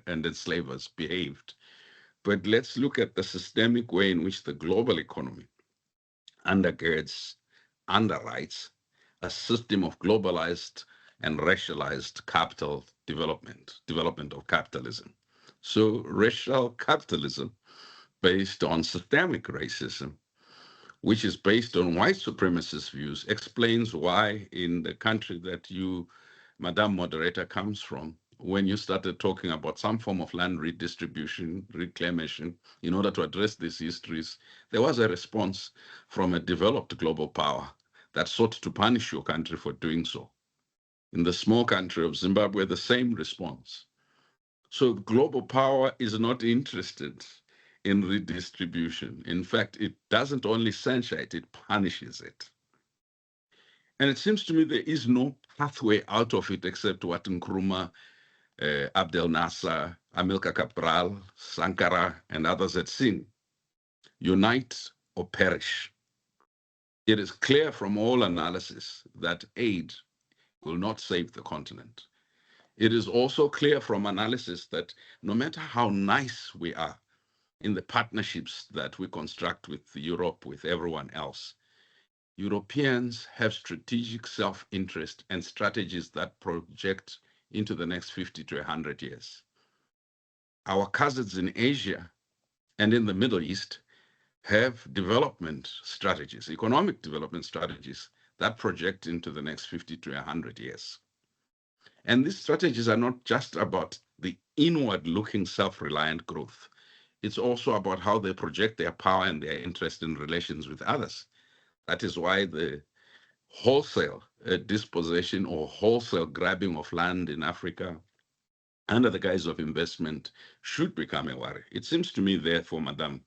and enslavers behaved. But let's look at the systemic way in which the global economy undergirds, underwrites a system of globalized and racialized capital development of capitalism. So racial capitalism based on systemic racism, which is based on white supremacist views, explains why in the country that you, Madam Moderator, comes from, when you started talking about some form of land redistribution, reclamation, in order to address these histories, there was a response from a developed global power that sought to punish your country for doing so. In the small country of Zimbabwe, the same response. So global power is not interested in redistribution. In fact, it doesn't only censure it, it punishes it. And it seems to me there is no pathway out of it except what Nkrumah, Abdel Nasser, Amilcar Cabral, Sankara, and others had seen. Unite or perish. It is clear from all analysis that aid will not save the continent. It is also clear from analysis that no matter how nice we are in the partnerships that we construct with Europe, with everyone else, Europeans have strategic self-interest and strategies that project into the next 50 to 100 years. Our cousins in Asia and in the Middle East have development strategies, economic development strategies that project into the next 50 to 100 years. And these strategies are not just about the inward-looking self-reliant growth. It's also about how they project their power and their interest in relations with others. That is why the wholesale dispossession or wholesale grabbing of land in Africa under the guise of investment should become a worry. It seems to me, therefore, Madam,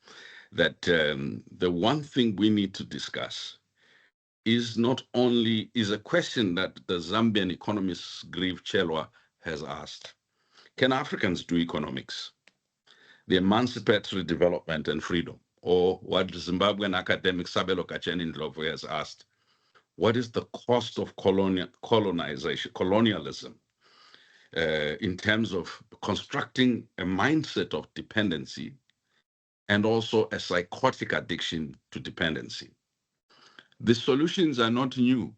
that the one thing we need to discuss is not only, is a question that the Zambian economist Grieve Chelwa has asked. Can Africans do economics? The emancipatory development and freedom, or what Zimbabwean academic Sabelo Kacheni Ndlovu has asked, what is the cost of colonialism in terms of constructing a mindset of dependency and also a psychotic addiction to dependency? The solutions are not new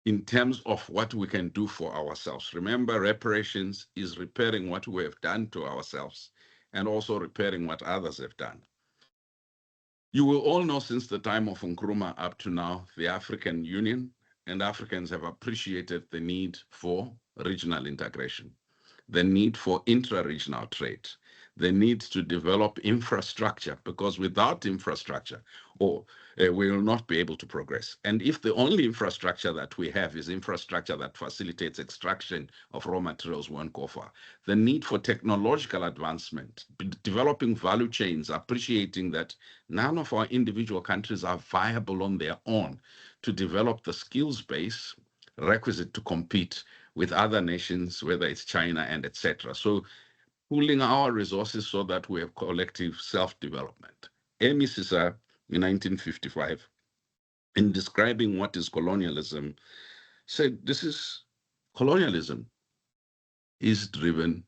in terms of what we can do for ourselves. Remember, reparations is repairing what we have done to ourselves and also repairing what others have done. You will all know since the time of Nkrumah up to now, the African Union and Africans have appreciated the need for regional integration, the need for intra-regional trade, the need to develop infrastructure, because without infrastructure, we will not be able to progress. And if the only infrastructure that we have is infrastructure that facilitates extraction of raw materials, won't go far. The need for technological advancement, developing value chains, appreciating that none of our individual countries are viable on their own to develop the skills base requisite to compete with other nations, whether it's China and etc. So pooling our resources so that we have collective self-development. Amy Sisa, in 1955, in describing what is colonialism, said colonialism is driven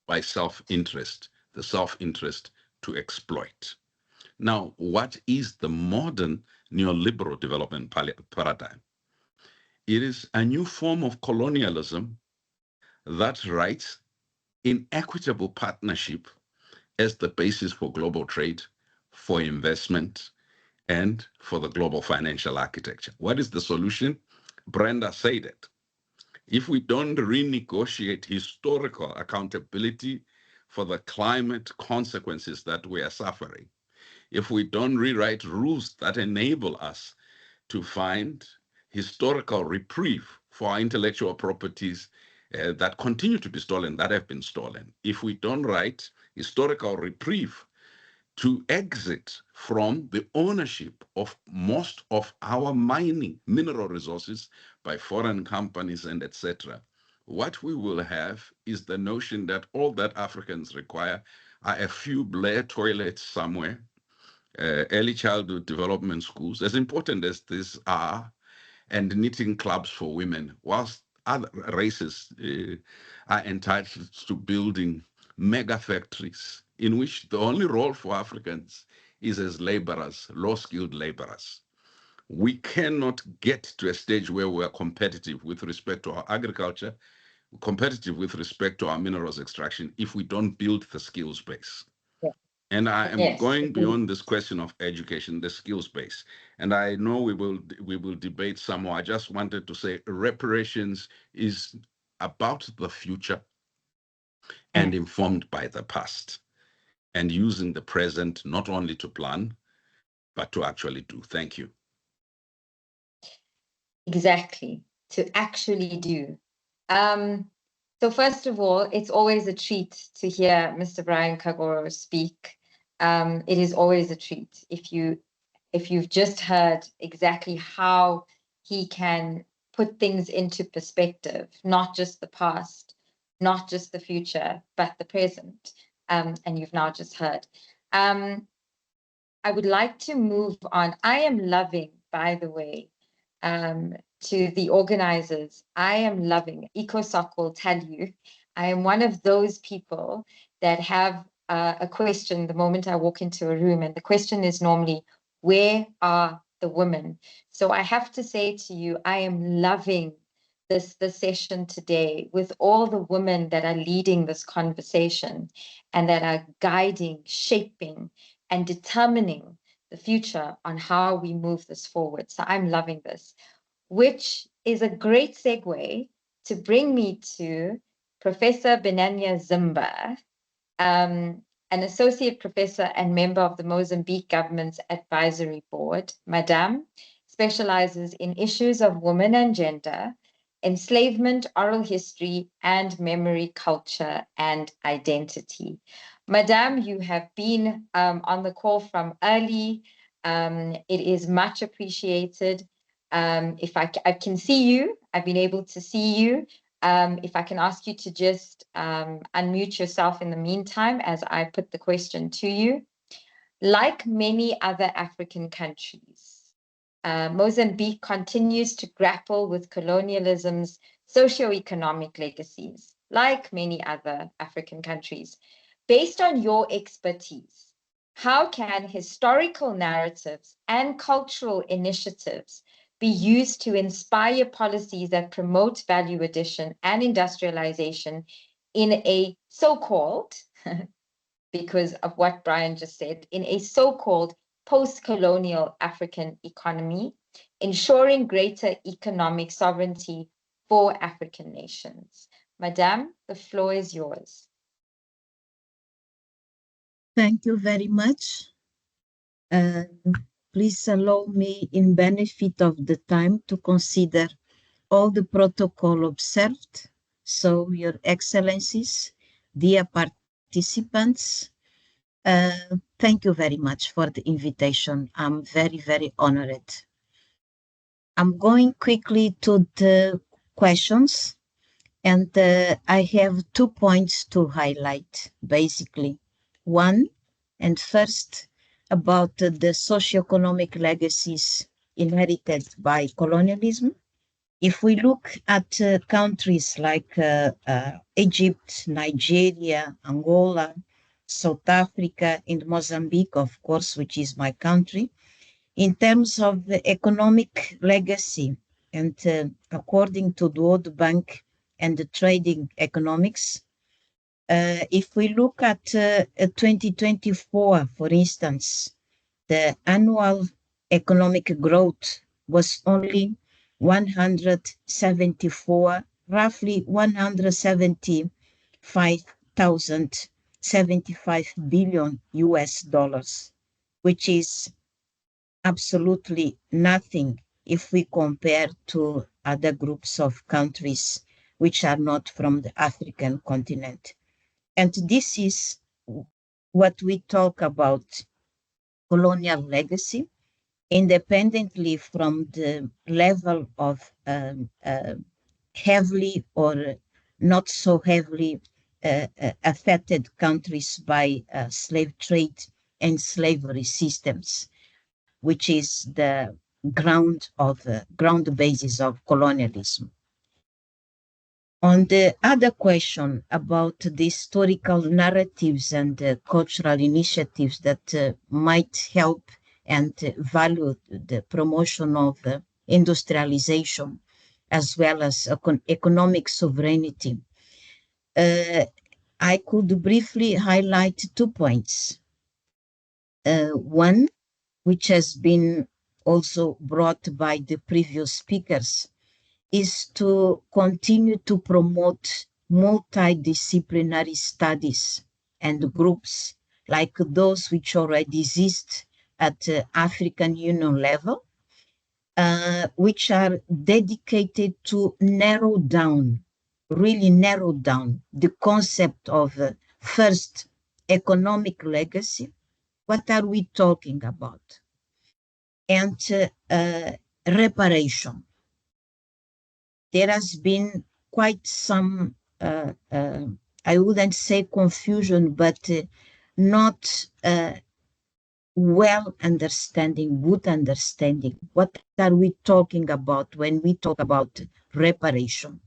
by self-interest, the self-interest to exploit. Now, what is the modern neoliberal development paradigm? It is a new form of colonialism that writes inequitable partnership as the basis for global trade, for investment, and for the global financial architecture. What is the solution? Brenda said it. If we don't renegotiate historical accountability for the climate consequences that we are suffering, if we don't rewrite rules that enable us to find historical reprieve for our intellectual properties that continue to be stolen, that have been stolen, if we don't write historical reprieve to exit from the ownership of most of our mineral resources by foreign companies and etc., what we will have is the notion that all that Africans require are a few Blair toilets somewhere, early childhood development schools, as important as these are, and knitting clubs for women, whilst other races are entitled to building mega factories in which the only role for Africans is as laborers, low-skilled laborers. We cannot get to a stage where we are competitive with respect to our agriculture, competitive with respect to our minerals extraction, if we don't build the skills base. And I am going beyond this question of education, the skills base. And I know we will debate some more. I just wanted to say reparations is about the future and informed by the past, and using the present not only to plan, but to actually do. Thank you. Exactly, to actually do. So first of all, it's always a treat to hear Mr. Brian Kagoro speak. It is always a treat if you've just heard exactly how he can put things into perspective, not just the past, not just the future, but the present. And you've now just heard. I would like to move on. I am loving, by the way, to the organizers, I am loving, ECOSOCC will tell you, I am one of those people that have a question the moment I walk into a room, and the question is normally, where are the women? So I have to say to you, I am loving this session today with all the women that are leading this conversation and that are guiding, shaping, and determining the future on how we move this forward. So I'm loving this, which is a great segue to bring me to Professor Benanya Zimba, an associate professor and member of the Mozambique government's advisory board. Madame specializes in issues of women and gender, enslavement, oral history, and memory, culture, and identity. Madame, you have been on the call from early. It is much appreciated. If I can see you, I've been able to see you. If I can ask you to just unmute yourself in the meantime as I put the question to you. Like many other African countries, Mozambique continues to grapple with colonialism's socioeconomic legacies, like many other African countries. Based on your expertise, how can historical narratives and cultural initiatives be used to inspire policies that promote value addition and industrialization in a so-called, because of what Brian just said, in a so-called post-colonial African economy, ensuring greater economic sovereignty for African nations? Madame, the floor is yours. Thank you very much. Please allow me, in benefit of the time, to consider all the protocol observed. So, Your Excellencies, dear participants, thank you very much for the invitation. I'm very, very honored. I'm going quickly to the questions. And I have 2 points to highlight, basically. One, and first, about the socioeconomic legacies inherited by colonialism. If we look at countries like Egypt, Nigeria, Angola, South Africa, and Mozambique, of course, which is my country, in terms of the economic legacy, and according to the World Bank and the trading economics, if we look at 2024, for instance, the annual economic growth was only 174, roughly 175,075 billion US dollars, which is absolutely nothing if we compare to other groups of countries which are not from the African continent. And this is what we talk about colonial legacy, independently from the level of heavily or not so heavily affected countries by slave trade and slavery systems, which is the ground basis of colonialism. On the other question about the historical narratives and the cultural initiatives that might help and value the promotion of industrialization as well as economic sovereignty, I could briefly highlight 2 points. One, which has been also brought by the previous speakers, is to continue to promote multidisciplinary studies and groups like those which already exist at the African Union level, which are dedicated to really narrow down the concept of first, economic legacy. What are we talking about? And reparation. There has been quite some, I wouldn't say confusion, but not good understanding. What are we talking about when we talk about reparation?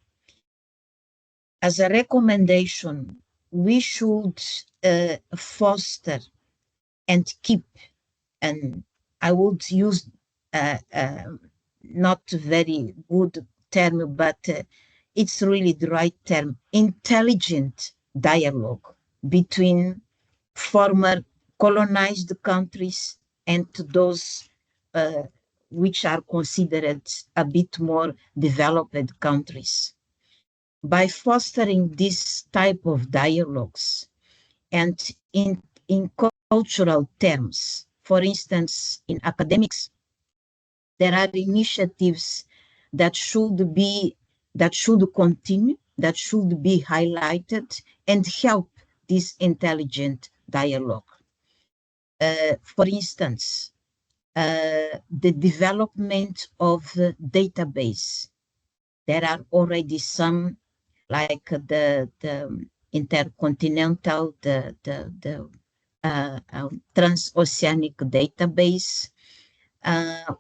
As a recommendation, we should foster and keep, and I would use not very good term, but it's really the right term, intelligent dialogue between former colonized countries and those which are considered a bit more developed countries. By fostering this type of dialogues and in cultural terms, for instance, in academics, there are initiatives that should continue, that should be highlighted and help this intelligent dialogue. For instance, the development of the database. There are already some, like the intercontinental, the transoceanic database,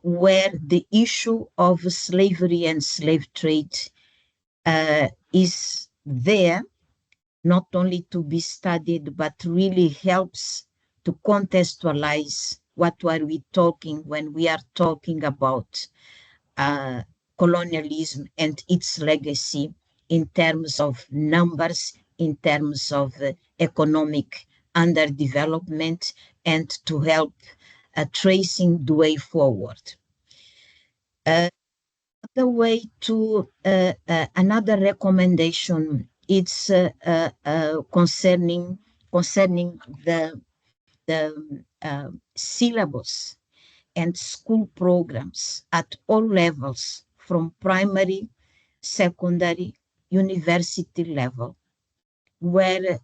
where the issue of slavery and slave trade is there, not only to be studied, but really helps to contextualize what are we talking when we are talking about colonialism and its legacy in terms of numbers, in terms of economic underdevelopment, and to help tracing the way forward. The way to another recommendation, it's concerning the syllabus and school programs at all levels, from primary, secondary, university level, where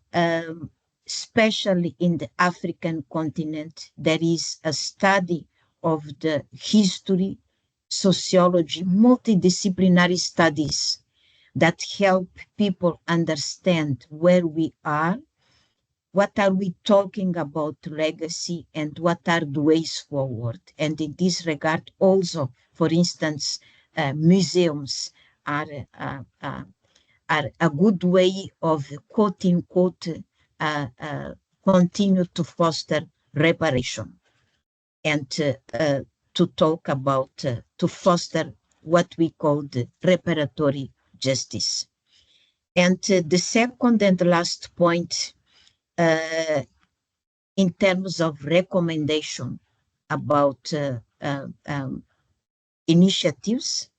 especially in the African continent, there is a study of the history, sociology, multidisciplinary studies, that help people understand where we are, what are we talking about legacy, and what are the ways forward. And in this regard, also, for instance, museums are a good way of, quote unquote, continue to foster reparation and to talk about, to foster what we call the reparatory justice. And the second and last point, in terms of recommendation about initiatives,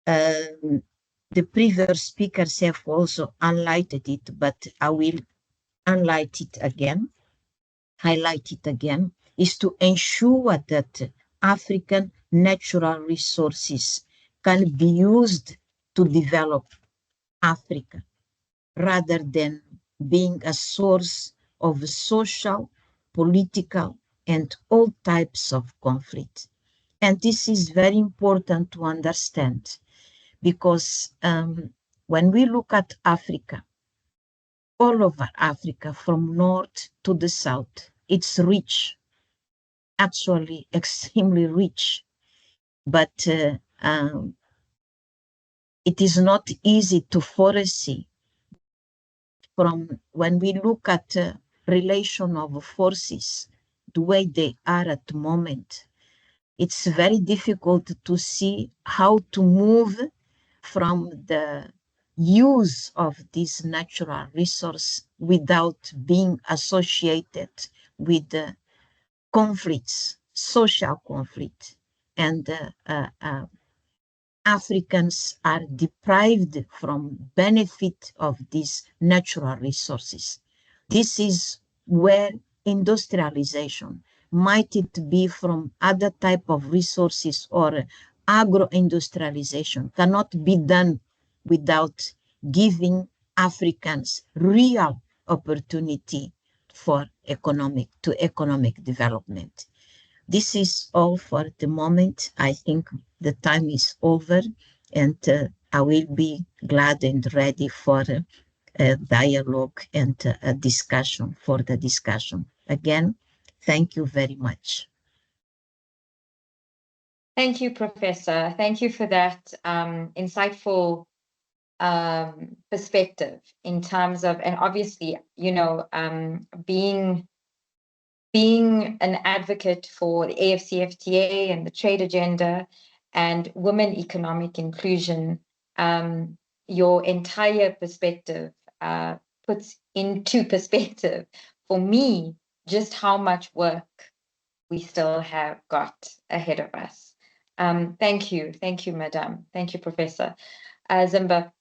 the previous speakers have also highlighted it, but I will highlight it again, is to ensure that African natural resources can be used to develop Africa, rather than being a source of social, political, and all types of conflict. And this is very important to understand, because when we look at Africa, all over Africa, from north to the south, it's rich, actually extremely rich, but it is not easy to foresee. From when we look at relation of forces, the way they are at the moment, it's very difficult to see how to move from the use of this natural resource without being associated with the conflicts, social conflict, and Africans are deprived from benefit of these natural resources. This is where industrialization, might it be from other type of resources or agro-industrialization, cannot be done without giving Africans real opportunity for economic development. This is all for the moment. I think the time is over, and I will be glad and ready for a dialogue and a discussion, for the discussion. Again, thank you very much. Thank you, Professor. Thank you for that insightful perspective in terms of, and obviously, you know, being an advocate for the AFCFTA and the trade agenda and women economic inclusion, your entire perspective puts into perspective for me just how much work we still have got ahead of us. Thank you, Madam. Thank you, Professor Zimba.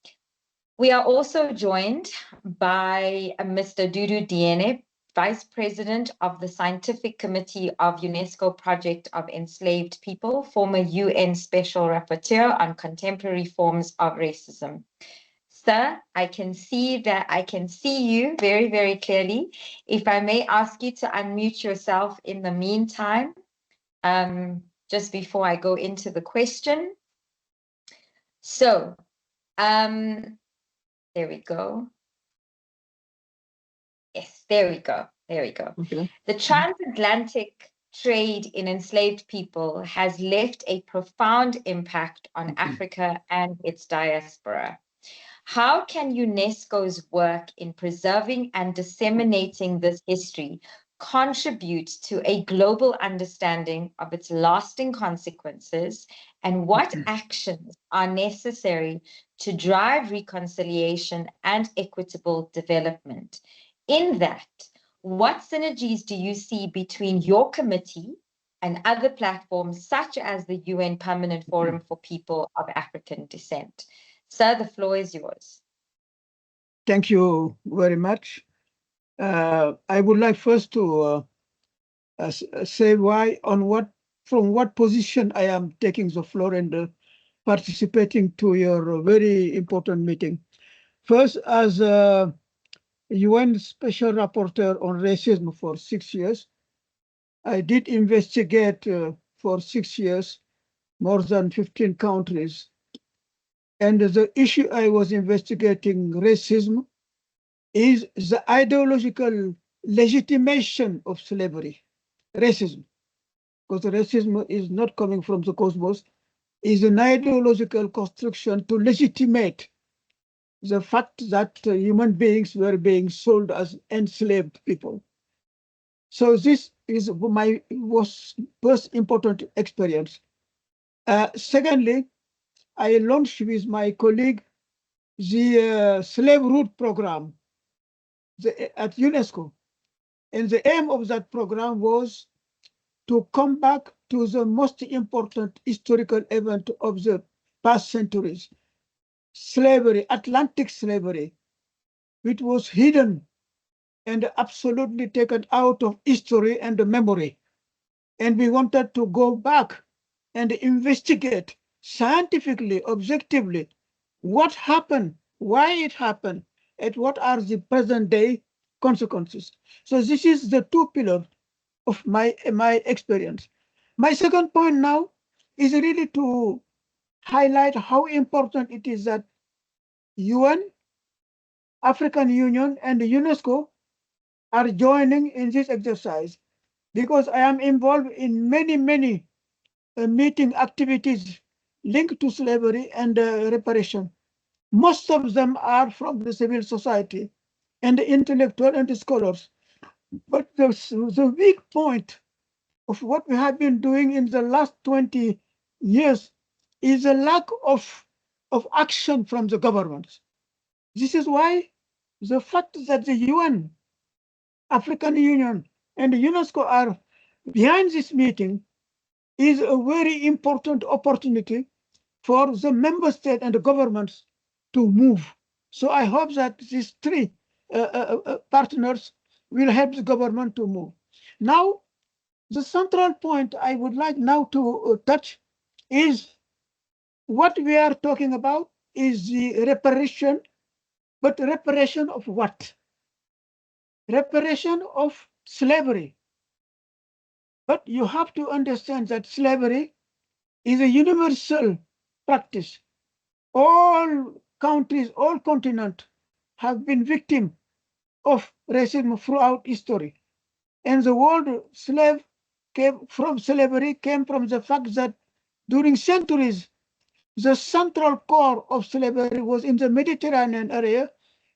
We are also joined by Mr. Dudu Diene, Vice President of the Scientific Committee of UNESCO Project of Enslaved People, former UN Special Rapporteur on Contemporary Forms of Racism. Sir, I can see you very, very clearly. If I may ask you to unmute yourself in the meantime, just before I go into the question. So, there we go. Yes, there we go. Okay. The transatlantic trade in enslaved people has left a profound impact on Africa and its diaspora. How can UNESCO's work in preserving and disseminating this history contribute to a global understanding of its lasting consequences, and what actions are necessary to drive reconciliation and equitable development? In that, what synergies do you see between your committee and other platforms such as the UN Permanent Forum for People of African Descent? Sir, the floor is yours. Thank you very much. I would like first to say from what position I am taking the floor and participating to your very important meeting. First, as UN Special Rapporteur on Racism for 6 years, I did investigate for 6 years more than 15 countries And the issue I was investigating, racism, is the ideological legitimation of slavery, racism. Because racism is not coming from the cosmos, is an ideological construction to legitimate the fact that human beings were being sold as enslaved people. So this is my first important experience. Secondly, I launched with my colleague the slave route program at UNESCO. And the aim of that program was to come back to the most important historical event of the past centuries, slavery, Atlantic slavery, which was hidden and absolutely taken out of history and memory. And we wanted to go back and investigate scientifically, objectively, what happened, why it happened, and what are the present day consequences. So this is the two pillars of my experience. My second point now is really to highlight how important it is that UN, African Union, and UNESCO are joining in this exercise, because I am involved in many meeting activities linked to slavery and reparation. Most of them are from the civil society and the intellectual and the scholars. But the weak point of what we have been doing in the last 20 years is a lack of action from the governments. This is why the fact that the UN, African Union, and UNESCO are behind this meeting is a very important opportunity for the member state and the governments to move. So I hope that these three partners will help the government to move. Now, the central point I would like now to touch is what we are talking about is the reparation, but reparation of what? Reparation of slavery. But you have to understand that slavery is a universal practice. All countries, all continents have been victims of racism throughout history. And the word slave came from slavery, came from the fact that during centuries, the central core of slavery was in the Mediterranean area,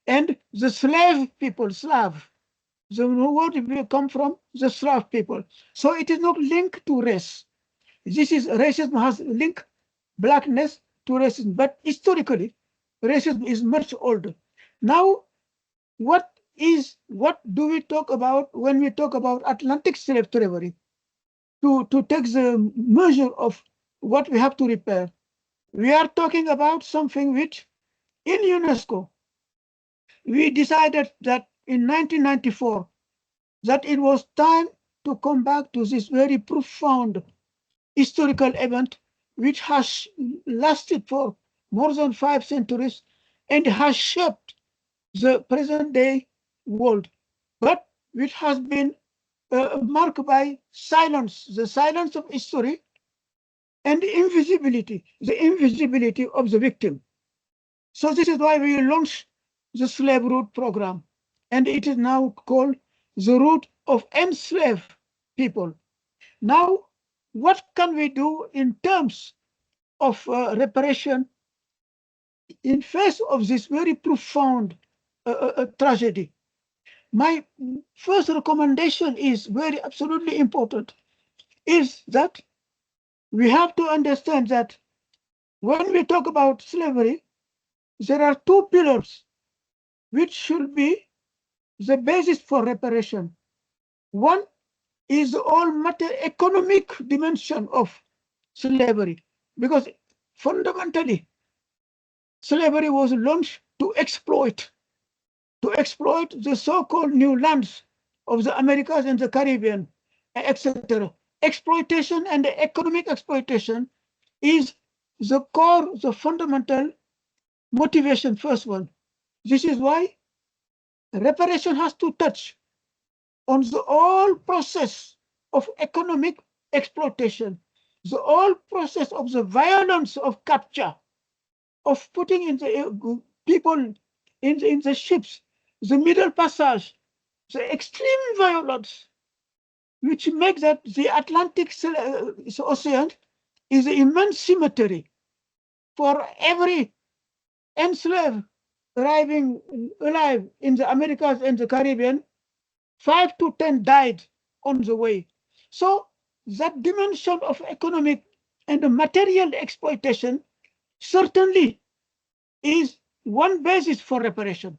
and the slave people, Slav, the word will come from the Slav people. So it is not linked to race. This is racism has linked blackness to racism, but historically, racism is much older. Now, what do we talk about when we talk about Atlantic slave slavery? To take the measure of what we have to repair, we are talking about something which, in UNESCO, we decided that in 1994 that it was time to come back to this very profound historical event which has lasted for more than 5 centuries and has shaped the present day world, but which has been marked by silence, the silence of history, and invisibility, the invisibility of the victim. So this is why we launched the slave route program, and it is now called the route of enslaved people. Now, what can we do in terms of reparation in face of this very profound tragedy? My first recommendation is very absolutely important, is that we have to understand that when we talk about slavery, there are two pillars which should be the basis for reparation. One is the all matter economic dimension of slavery, because fundamentally, slavery was launched to exploit the so-called new lands of the Americas and the Caribbean, etc. Exploitation and economic exploitation is the core, the fundamental motivation, first one. This is why reparation has to touch on the whole process of economic exploitation, the whole process of the violence of capture of putting in the people in the ships, the Middle Passage, the extreme violence, which makes that the Atlantic Ocean is an immense cemetery. For every enslaved arriving alive in the Americas and the Caribbean, 5 to 10 died on the way. So that dimension of economic and material exploitation certainly is one basis for reparation.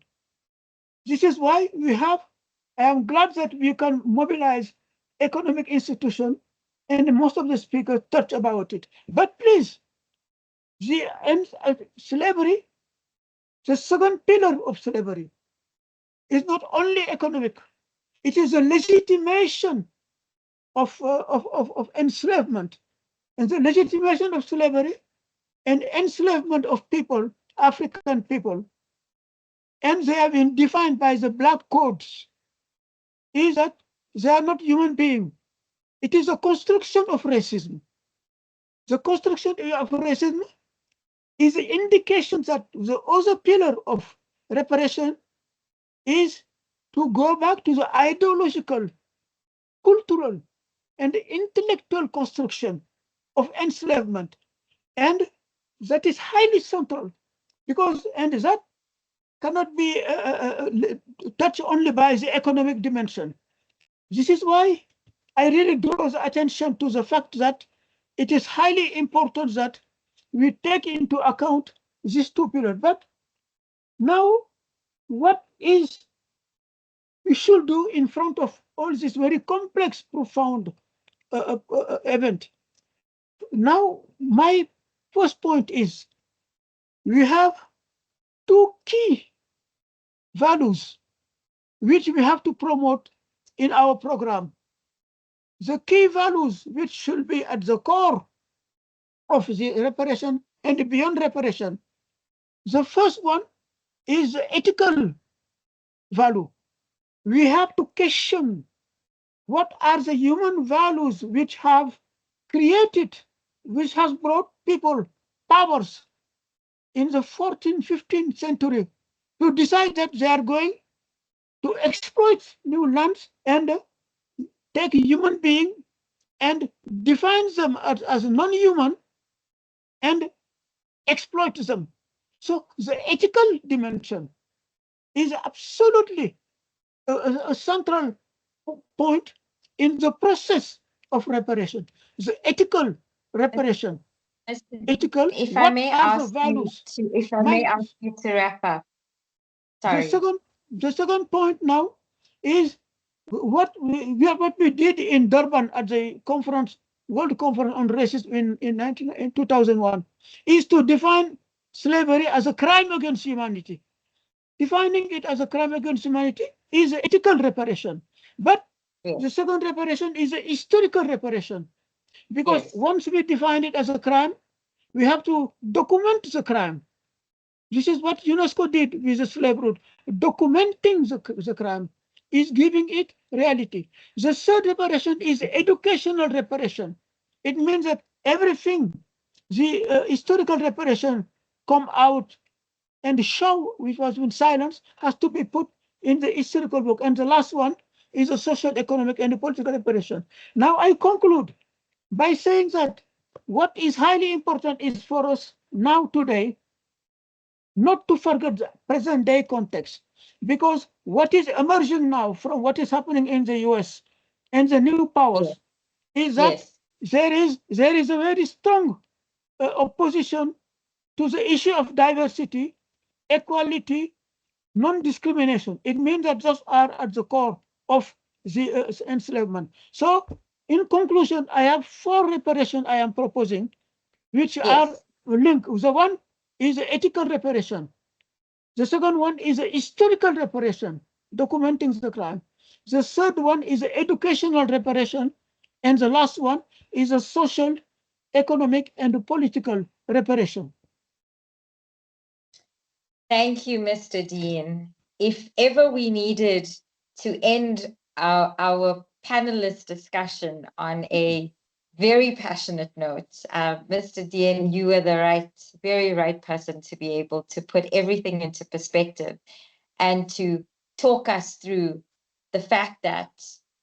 This is why I am glad that we can mobilize economic institutions, and most of the speakers touch about it. But please, the end of slavery, the second pillar of slavery, is not only economic, it is a legitimation of enslavement. And the legitimation of slavery and enslavement of people, African people, and they have been defined by the black codes, is that they are not human beings. It is a construction of racism. The construction of racism is the indication that the other pillar of reparation is to go back to the ideological, cultural, and intellectual construction of enslavement. And that is highly central, because, and that cannot be touched only by the economic dimension. This is why I really draw the attention to the fact that it is highly important that we take into account these two pillars. But now, what is we should do in front of all this very complex, profound event? Now, my first point is we have two key values which we have to promote in our program. The key values which should be at the core of the reparation and beyond reparation. The first one is the ethical value. We have to question what are the human values which have created, which has brought people powers in the 14th, 15th century to decide that they are going to exploit new lands and take human beings and define them as non-human and exploit them. So the ethical dimension is absolutely a central point in the process of reparation. The ethical reparation. Ethical, if I may ask values? If I may ask you to wrap up. Sorry. The second point now is what we did in Durban at the conference, World Conference on Racism in 2001, is to define slavery as a crime against humanity. Defining it as a crime against humanity is an ethical reparation. But the second reparation is a historical reparation. Because once we define it as a crime, we have to document the crime. This is what UNESCO did with the slave route. Documenting the crime is giving it reality. The third reparation is educational reparation. It means that everything, the historical reparation, come out and show which was in silence has to be put in the historical book. And the last one is a social, economic, and political reparation. Now I conclude by saying that what is highly important is for us now today not to forget the present day context, because what is emerging now from what is happening in the US and the new powers is that there is a very strong opposition to the issue of diversity, equality, non-discrimination. It means that those are at the core of the enslavement. So in conclusion, I have 4 reparations I am proposing, which are linked. The one is ethical reparation. The second one is a historical reparation, documenting the crime. The third one is educational reparation. And the last one is a social, economic, and political reparation. Thank you, Mr. Dean. If ever we needed to end our panelist discussion on a very passionate note. Mr. Dien, you are the very right person to be able to put everything into perspective and to talk us through the fact that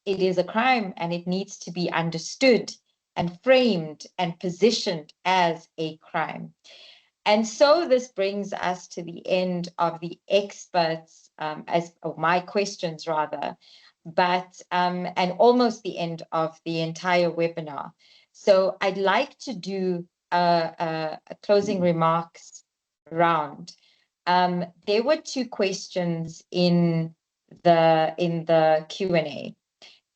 it is a crime and it needs to be understood and framed and positioned as a crime. And so this brings us to the end of the experts, my questions rather, but and almost the end of the entire webinar. So I'd like to do a closing remarks round. There were two questions in the Q&A.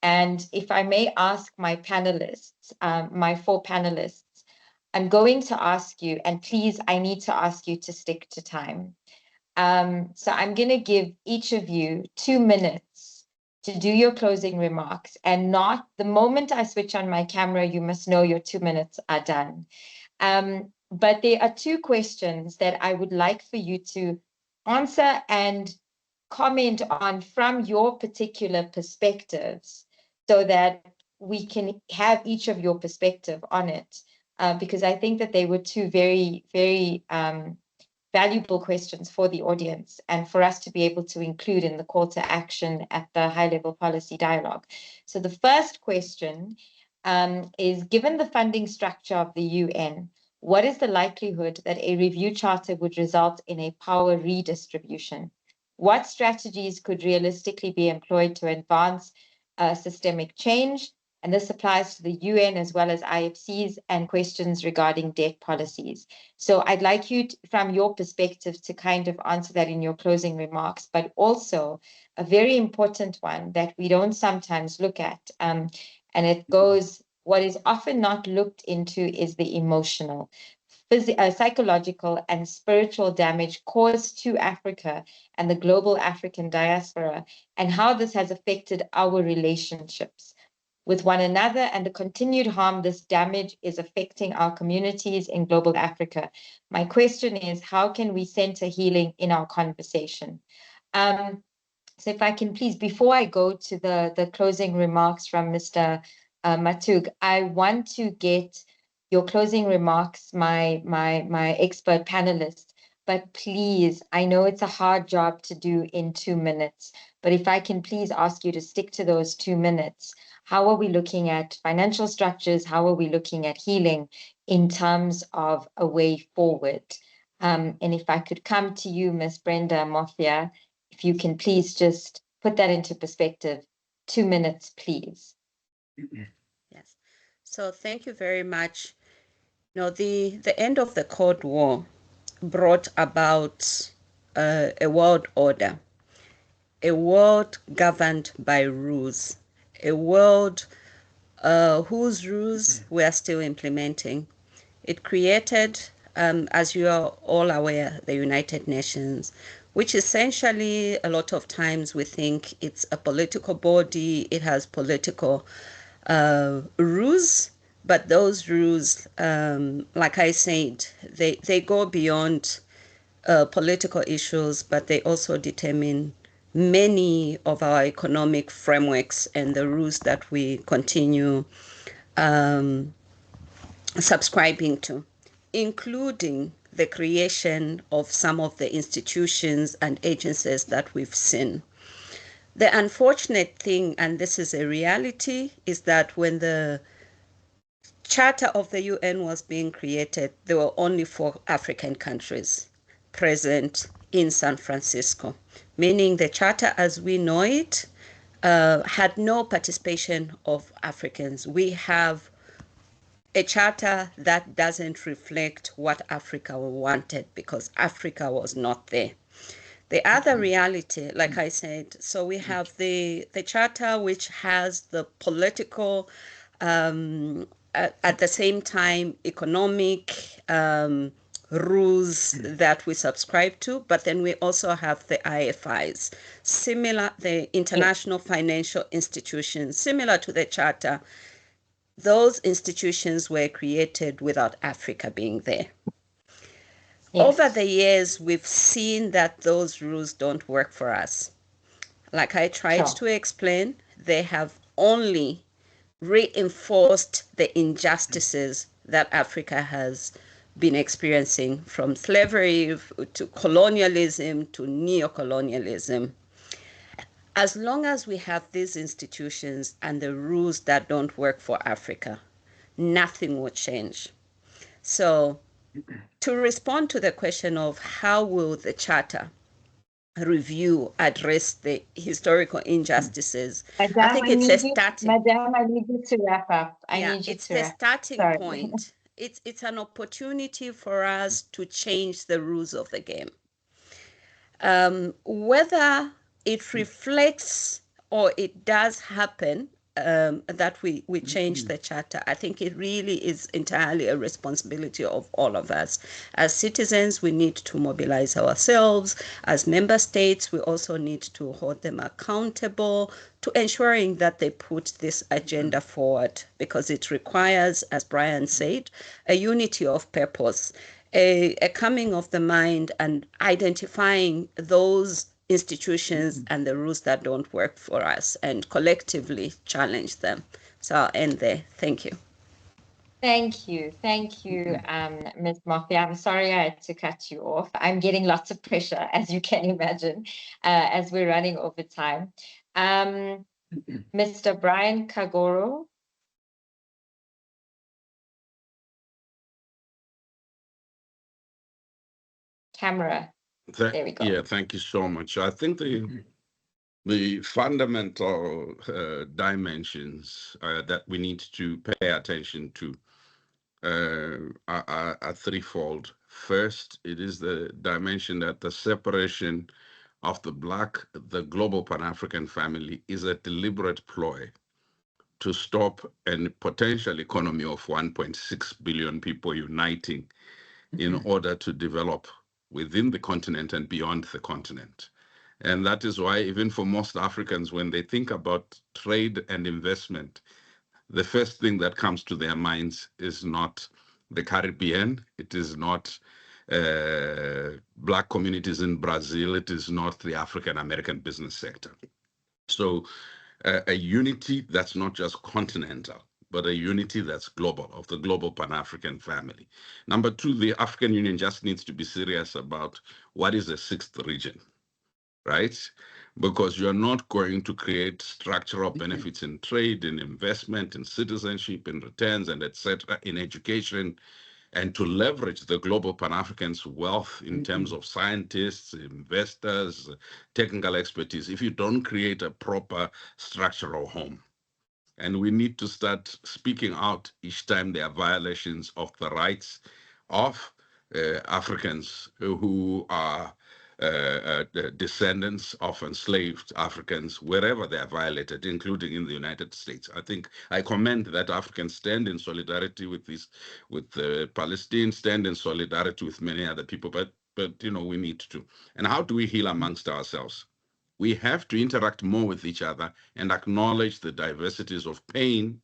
And if I may ask my panelists, my four panelists, I'm going to ask you, and please, I need to ask you to stick to time. So I'm going to give each of you 2 minutes to do your closing remarks, and not the moment I switch on my camera, you must know your 2 minutes are done. But there are two questions that I would like for you to answer and comment on from your particular perspectives, so that we can have each of your perspective on it. Because I think that they were two very, very valuable questions for the audience and for us to be able to include in the call to action at the high-level policy dialogue. So the first question is, given the funding structure of the UN, what is the likelihood that a review charter would result in a power redistribution? What strategies could realistically be employed to advance systemic change? And this applies to the UN as well as IFCs and questions regarding debt policies. So I'd like you, from your perspective, to kind of answer that in your closing remarks, but also a very important one that we don't sometimes look at. And it goes, what is often not looked into is the emotional, psychological and spiritual damage caused to Africa and the global African diaspora, and how this has affected our relationships with one another, and the continued harm this damage is affecting our communities in global Africa. My question is, how can we center healing in our conversation? So if I can please, before I go to the closing remarks from Mr. Matug, I want to get your closing remarks, my expert panelists, but please, I know it's a hard job to do in 2 minutes, but if I can please ask you to stick to those 2 minutes. How are we looking at financial structures? How are we looking at healing in terms of a way forward? And if I could come to you, Ms. Brenda Mofia, if you can please just put that into perspective. 2 minutes, please. Yes. So thank you very much. You know, the end of the Cold War brought about a world order, a world governed by rules, a world whose rules we are still implementing. It created, as you are all aware, the United Nations, which essentially a lot of times we think it's a political body, it has political rules, but those rules, like I said, they go beyond political issues, but they also determine many of our economic frameworks and the rules that we continue subscribing to, including the creation of some of the institutions and agencies that we've seen. The unfortunate thing, and this is a reality, is that when the Charter of the UN was being created, there were only 4 African countries present in San Francisco, meaning the Charter as we know it had no participation of Africans. We have a charter that doesn't reflect what Africa wanted because Africa was not there. The other reality, like I said, so we have the charter which has the political, at the same time, economic rules that we subscribe to, but then we also have the IFIs, the international financial institutions, similar to the charter. Those institutions were created without Africa being there. Yes. Over the years, we've seen that those rules don't work for us. Like I tried to explain, they have only reinforced the injustices that Africa has been experiencing, from slavery to colonialism to neocolonialism. As long as we have these institutions and the rules that don't work for Africa, nothing will change. So to respond to the question of how will the Charter review address the historical injustices, Madam, I think it's a starting. Madam, I need you to wrap up. It's the starting point. It's an opportunity for us to change the rules of the game. Whether it reflects or it does happen, that we change the Charter, I think it really is entirely a responsibility of all of us. As citizens, we need to mobilize ourselves. As member states, we also need to hold them accountable to ensuring that they put this agenda forward, because it requires, as Brian said, a unity of purpose, a coming of the mind, and identifying those institutions and the rules that don't work for us and collectively challenge them. So I'll end there. Thank you. Thank you, Ms. Murphy. I'm sorry I had to cut you off. I'm getting lots of pressure, as you can imagine, as we're running over time. Mr. Brian Kagoro. Camera. There we go. Yeah, thank you so much. I think the fundamental dimensions that we need to pay attention to are threefold. First, it is the dimension that the separation of the global Pan-African family is a deliberate ploy to stop a potential economy of 1.6 billion people uniting in order to develop within the continent and beyond the continent. And that is why, even for most Africans, when they think about trade and investment, the first thing that comes to their minds is not the Caribbean, it is not Black communities in Brazil, it is not the African-American business sector. So a unity that's not just continental, but a unity that's global, of the global Pan-African family. Number two, the African Union just needs to be serious about what is the sixth region, right? Because you're not going to create structural benefits in trade, in investment, in citizenship, in returns, and etc., in education, and to leverage the global Pan-Africans' wealth in terms of scientists, investors, technical expertise, if you don't create a proper structural home. And we need to start speaking out each time there are violations of the rights of Africans who are descendants of enslaved Africans, wherever they are violated, including in the United States. I think I commend that Africans stand in solidarity with the Palestinians, stand in solidarity with many other people, but you know, we need to. And how do we heal amongst ourselves? We have to interact more with each other and acknowledge the diversities of pain,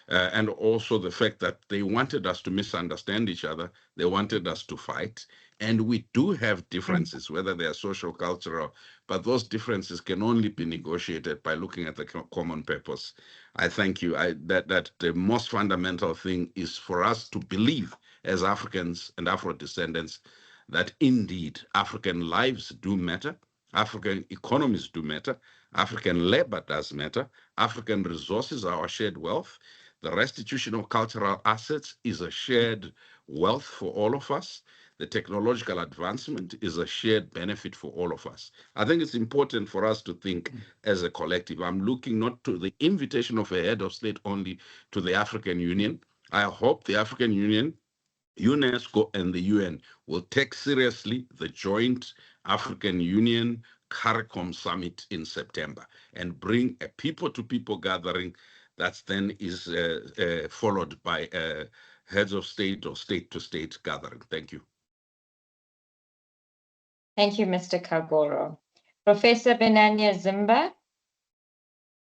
and also the fact that they wanted us to misunderstand each other. They wanted us to fight. And we do have differences, whether they are social, cultural, but those differences can only be negotiated by looking at the common purpose. I thank you. That the most fundamental thing is for us to believe as Africans and Afro-descendants that indeed African lives do matter, African economies do matter, African labor does matter, African resources are our shared wealth. The restitution of cultural assets is a shared wealth for all of us. The technological advancement is a shared benefit for all of us. I think it's important for us to think as a collective. I'm looking not to the invitation of a head of state only to the African Union. I hope the African Union, UNESCO, and the UN will take seriously the joint African Union CARICOM summit in September and bring a people-to-people gathering that then is followed by heads of state or state-to-state gathering. Thank you. Thank you, Mr. Kagoro. Professor Benanya Zimba,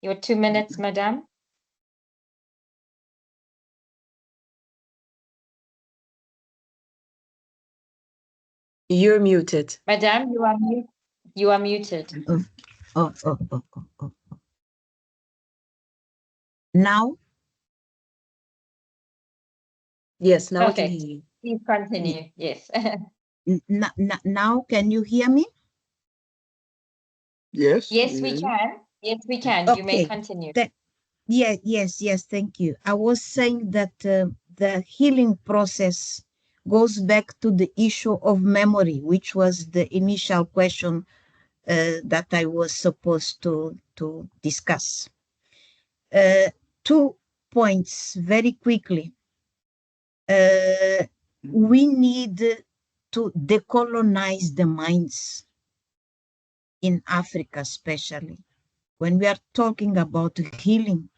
your 2 minutes, madam. You're muted. Madam, you are muted. Oh. Now? Yes, now we can Perfect. hear you. Please continue. Yes. Now, can you hear me? Yes. Yes, we can. Yes, we can. You may Okay. continue. Yes, thank you. I was saying that the healing process goes back to the issue of memory, which was the initial question that I was supposed to discuss. 2 points very quickly. We need to decolonize the minds in Africa, especially. When we are talking about healing,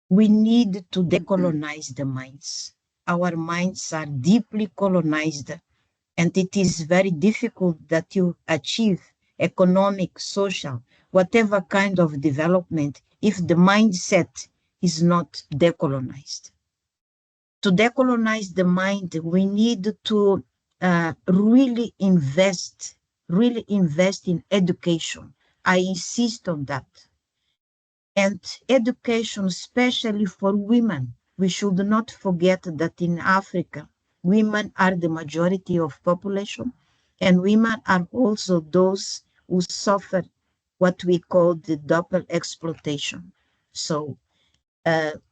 we need to decolonize the minds. Our minds are deeply colonized, and it is very difficult that you achieve economic, social, whatever kind of development if the mindset is not decolonized. To decolonize the mind, we need to really invest in education. I insist on that. And education, especially for women. We should not forget that in Africa, women are the majority of population, and women are also those who suffer what we call the double exploitation. So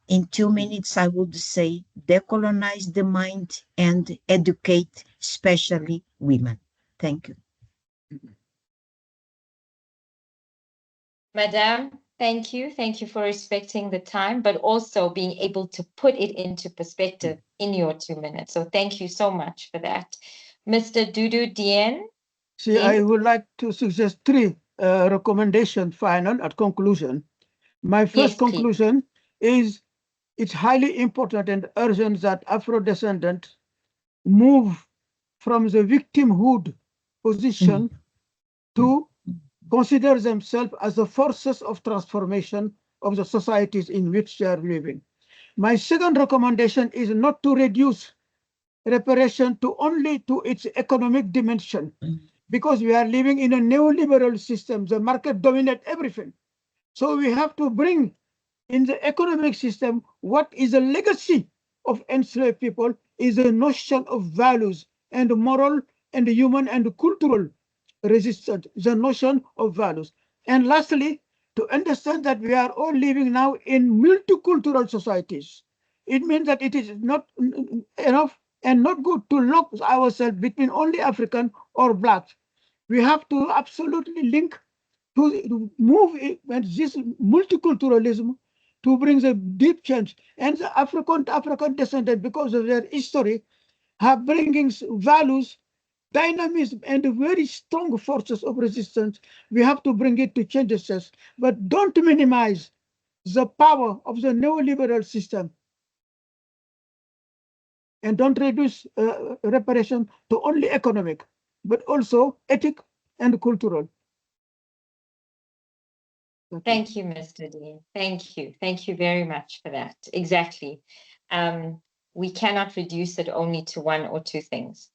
in 2 minutes, I would say decolonize the mind and educate, especially women. Thank you. Madam, thank you. Thank you for respecting the time, but also being able to put it into perspective in your 2 minutes. So thank you so much for that. Mr. Dudu Dien. See, I would like to suggest 3 recommendations final at conclusion. My first conclusion is it's highly important and urgent that Afro-descendants move from the victimhood position to consider themselves as the forces of transformation of the societies in which they are living. My second recommendation is not to reduce reparation to only to its economic dimension, because we are living in a neoliberal system. The market dominates everything. So we have to bring in the economic system what is a legacy of enslaved people is a notion of values and moral and human and cultural resistance, the notion of values. And lastly, to understand that we are all living now in multicultural societies. It means that it is not enough and not good to lock ourselves between only African or Black. We have to absolutely link to move this multiculturalism to bring the deep change. And the African descendants, because of their history, have bringing values, dynamism, and very strong forces of resistance. We have to bring it to change us, but don't minimize the power of the neoliberal system. And don't reduce reparation to only economic, but also ethic and cultural. Thank you, Mr. Dean. Thank you. Thank you very much for that. Exactly. We cannot reduce it only to 1 or 2 things.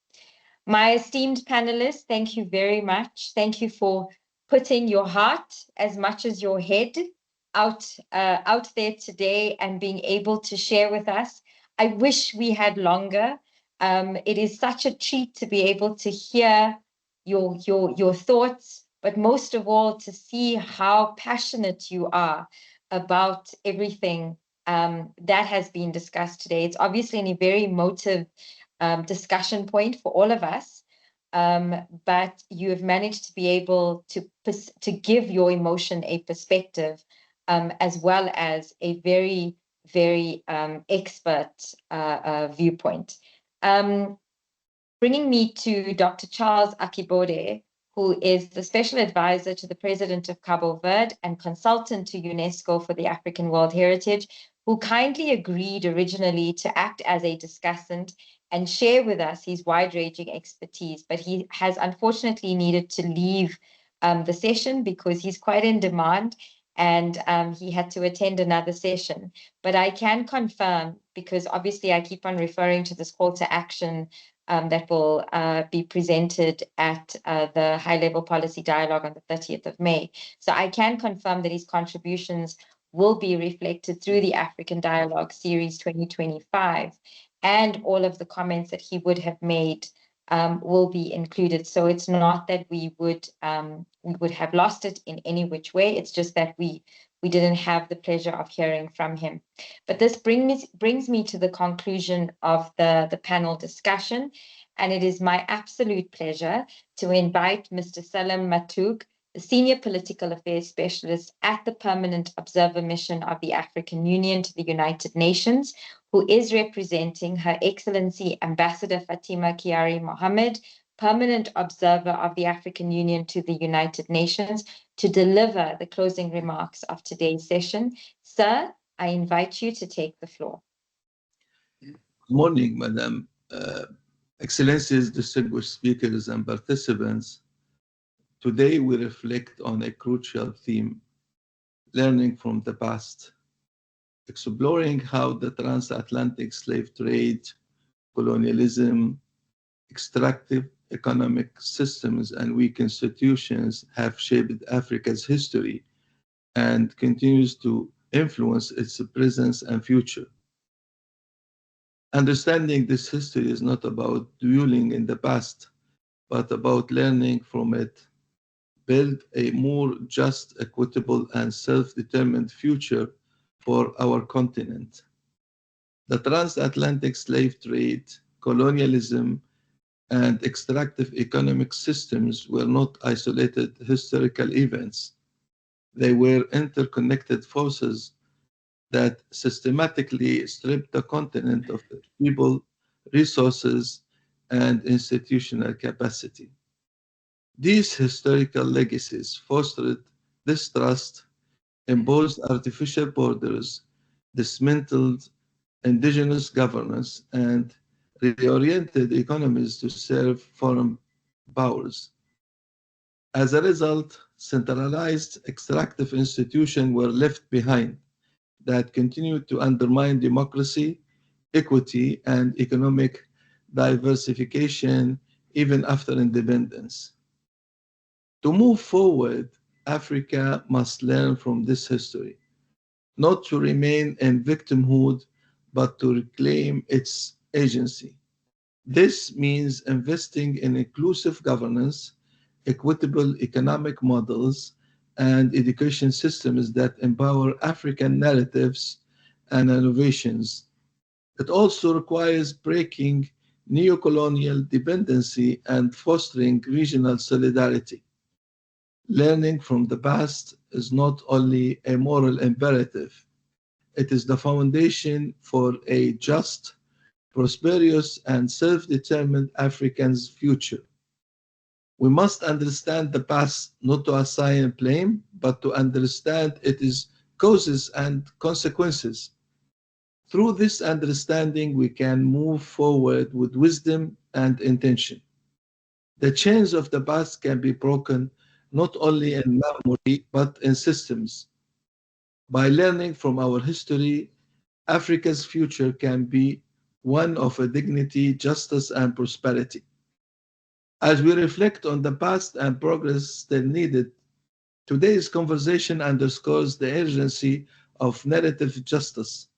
My esteemed panelists, thank you very much. Thank you for putting your heart as much as your head out there today and being able to share with us. I wish we had longer. It is such a treat to be able to hear your thoughts, but most of all to see how passionate you are about everything that has been discussed today. It's obviously a very emotive discussion point for all of us, but you have managed to be able to give your emotion a perspective, as well as a very, very expert viewpoint. Bringing me to Dr. Charles Akibode, who is the Special Advisor to the President of Cabo Verde and consultant to UNESCO for the African World Heritage, who kindly agreed originally to act as a discussant and share with us his wide-ranging expertise, but he has unfortunately needed to leave the session because he's quite in demand and he had to attend another session. But I can confirm, because obviously I keep on referring to this call to action that will be presented at the high-level policy dialogue on the 30th of May. So I can confirm that his contributions will be reflected through the African Dialogue Series 2025. and all of the comments that he would have made will be included. So it's not that we would have lost it in any which way. It's just that we didn't have the pleasure of hearing from him. But this brings me to the conclusion of the panel discussion, and it is my absolute pleasure to invite Mr. Salim Matoug, the Senior Political Affairs Specialist at the Permanent Observer Mission of the African Union to the United Nations, who is representing Her Excellency Ambassador Fatima Kiari Mohammed, Permanent Observer of the African Union to the United Nations, to deliver the closing remarks of today's session. Sir, I invite you to take the floor. Good morning, Madam. Excellencies, distinguished speakers and participants. Today we reflect on a crucial theme, learning from the past, exploring how the transatlantic slave trade, colonialism, extractive economic systems, and weak institutions have shaped Africa's history and continues to influence its present and future. Understanding this history is not about dwelling in the past, but about learning from it, build a more just, equitable, and self-determined future for our continent. The transatlantic slave trade, colonialism, and extractive economic systems were not isolated historical events. They were interconnected forces that systematically stripped the continent of its people, resources, and institutional capacity. These historical legacies fostered distrust, imposed artificial borders, dismantled indigenous governance, and reoriented economies to serve foreign powers. As a result, centralized extractive institutions were left behind that continued to undermine democracy, equity, and economic diversification even after independence. To move forward, Africa must learn from this history, not to remain in victimhood, but to reclaim its agency. This means investing in inclusive governance, equitable economic models, and education systems that empower African narratives and innovations. It also requires breaking neocolonial dependency and fostering regional solidarity. Learning from the past is not only a moral imperative, it is the foundation for a just, prosperous, and self-determined African's future. We must understand the past not to assign blame, but to understand its causes and consequences. Through this understanding, we can move forward with wisdom and intention. The chains of the past can be broken not only in memory, but in systems. By learning from our history, Africa's future can be one of dignity, justice, and prosperity. As we reflect on the past and progress still needed, today's conversation underscores the urgency of narrative justice.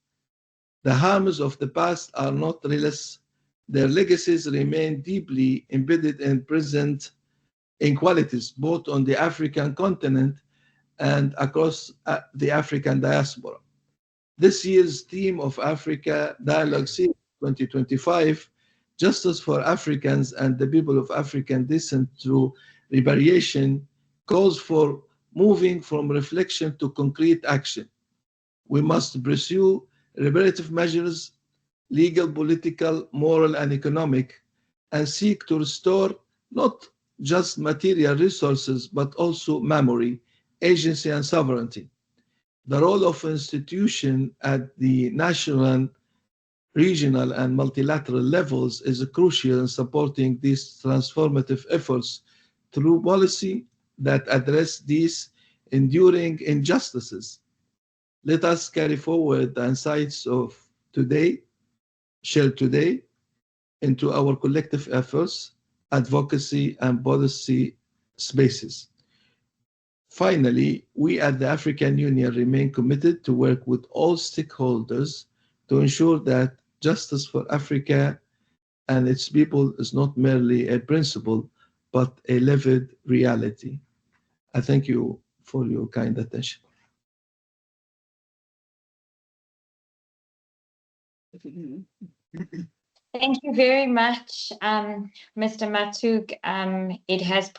The harms of the past are not relentless. Their legacies remain deeply embedded in present inequalities, both on the African continent and across the African diaspora. This year's theme of Africa Dialogue Series 2025, Justice for Africans and the People of African Descent through Reparation, calls for moving from reflection to concrete action. We must pursue reparative measures, legal, political, moral, and economic, and seek to restore not just material resources, but also memory, agency, and sovereignty. The role of institutions at the national, regional, and multilateral levels is crucial in supporting these transformative efforts through policy that address these enduring injustices. Let us carry forward the insights of today, shared today, into our collective efforts, advocacy, and policy spaces. Finally, we at the African Union remain committed to work with all stakeholders to ensure that justice for Africa and its people is not merely a principle, but a lived reality. I thank you for your kind attention. Thank you very much, Mr. Matuk. It has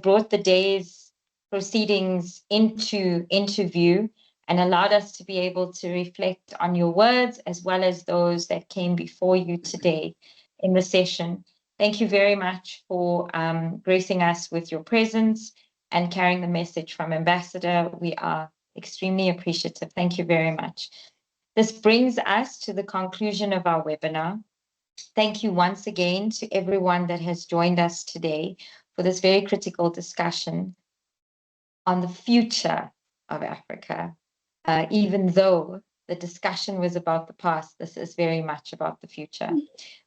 brought the day's proceedings into view and allowed us to be able to reflect on your words as well as those that came before you today in the session. Thank you very much for gracing us with your presence and carrying the message from Ambassador. We are extremely appreciative. Thank you very much. This brings us to the conclusion of our webinar. Thank you once again to everyone that has joined us today for this very critical discussion on the future of Africa. Even though the discussion was about the past, this is very much about the future.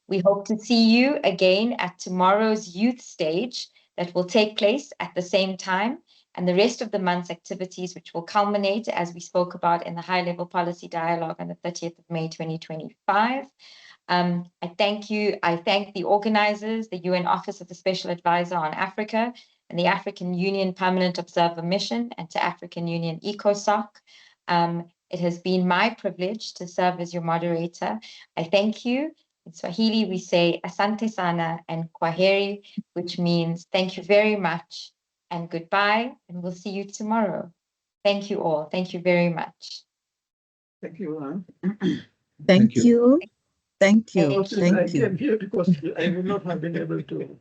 We hope to see you again at tomorrow's youth stage that will take place at the same time, and the rest of the month's activities, which will culminate, as we spoke about, in the high-level policy dialogue on the 30th of May 2025. I thank the organizers, the UN Office of the Special Advisor on Africa and the African Union Permanent Observer Mission, and to African Union ECOSOCC. It has been my privilege to serve as your moderator. I thank you. In Swahili, we say asante sana and kwaheri, which means thank you very much and goodbye, and we'll see you tomorrow. Thank you all. Thank you very much. Thank you. Thank you. Thank you. Thank you. Thank I you. came here because I would not have been able to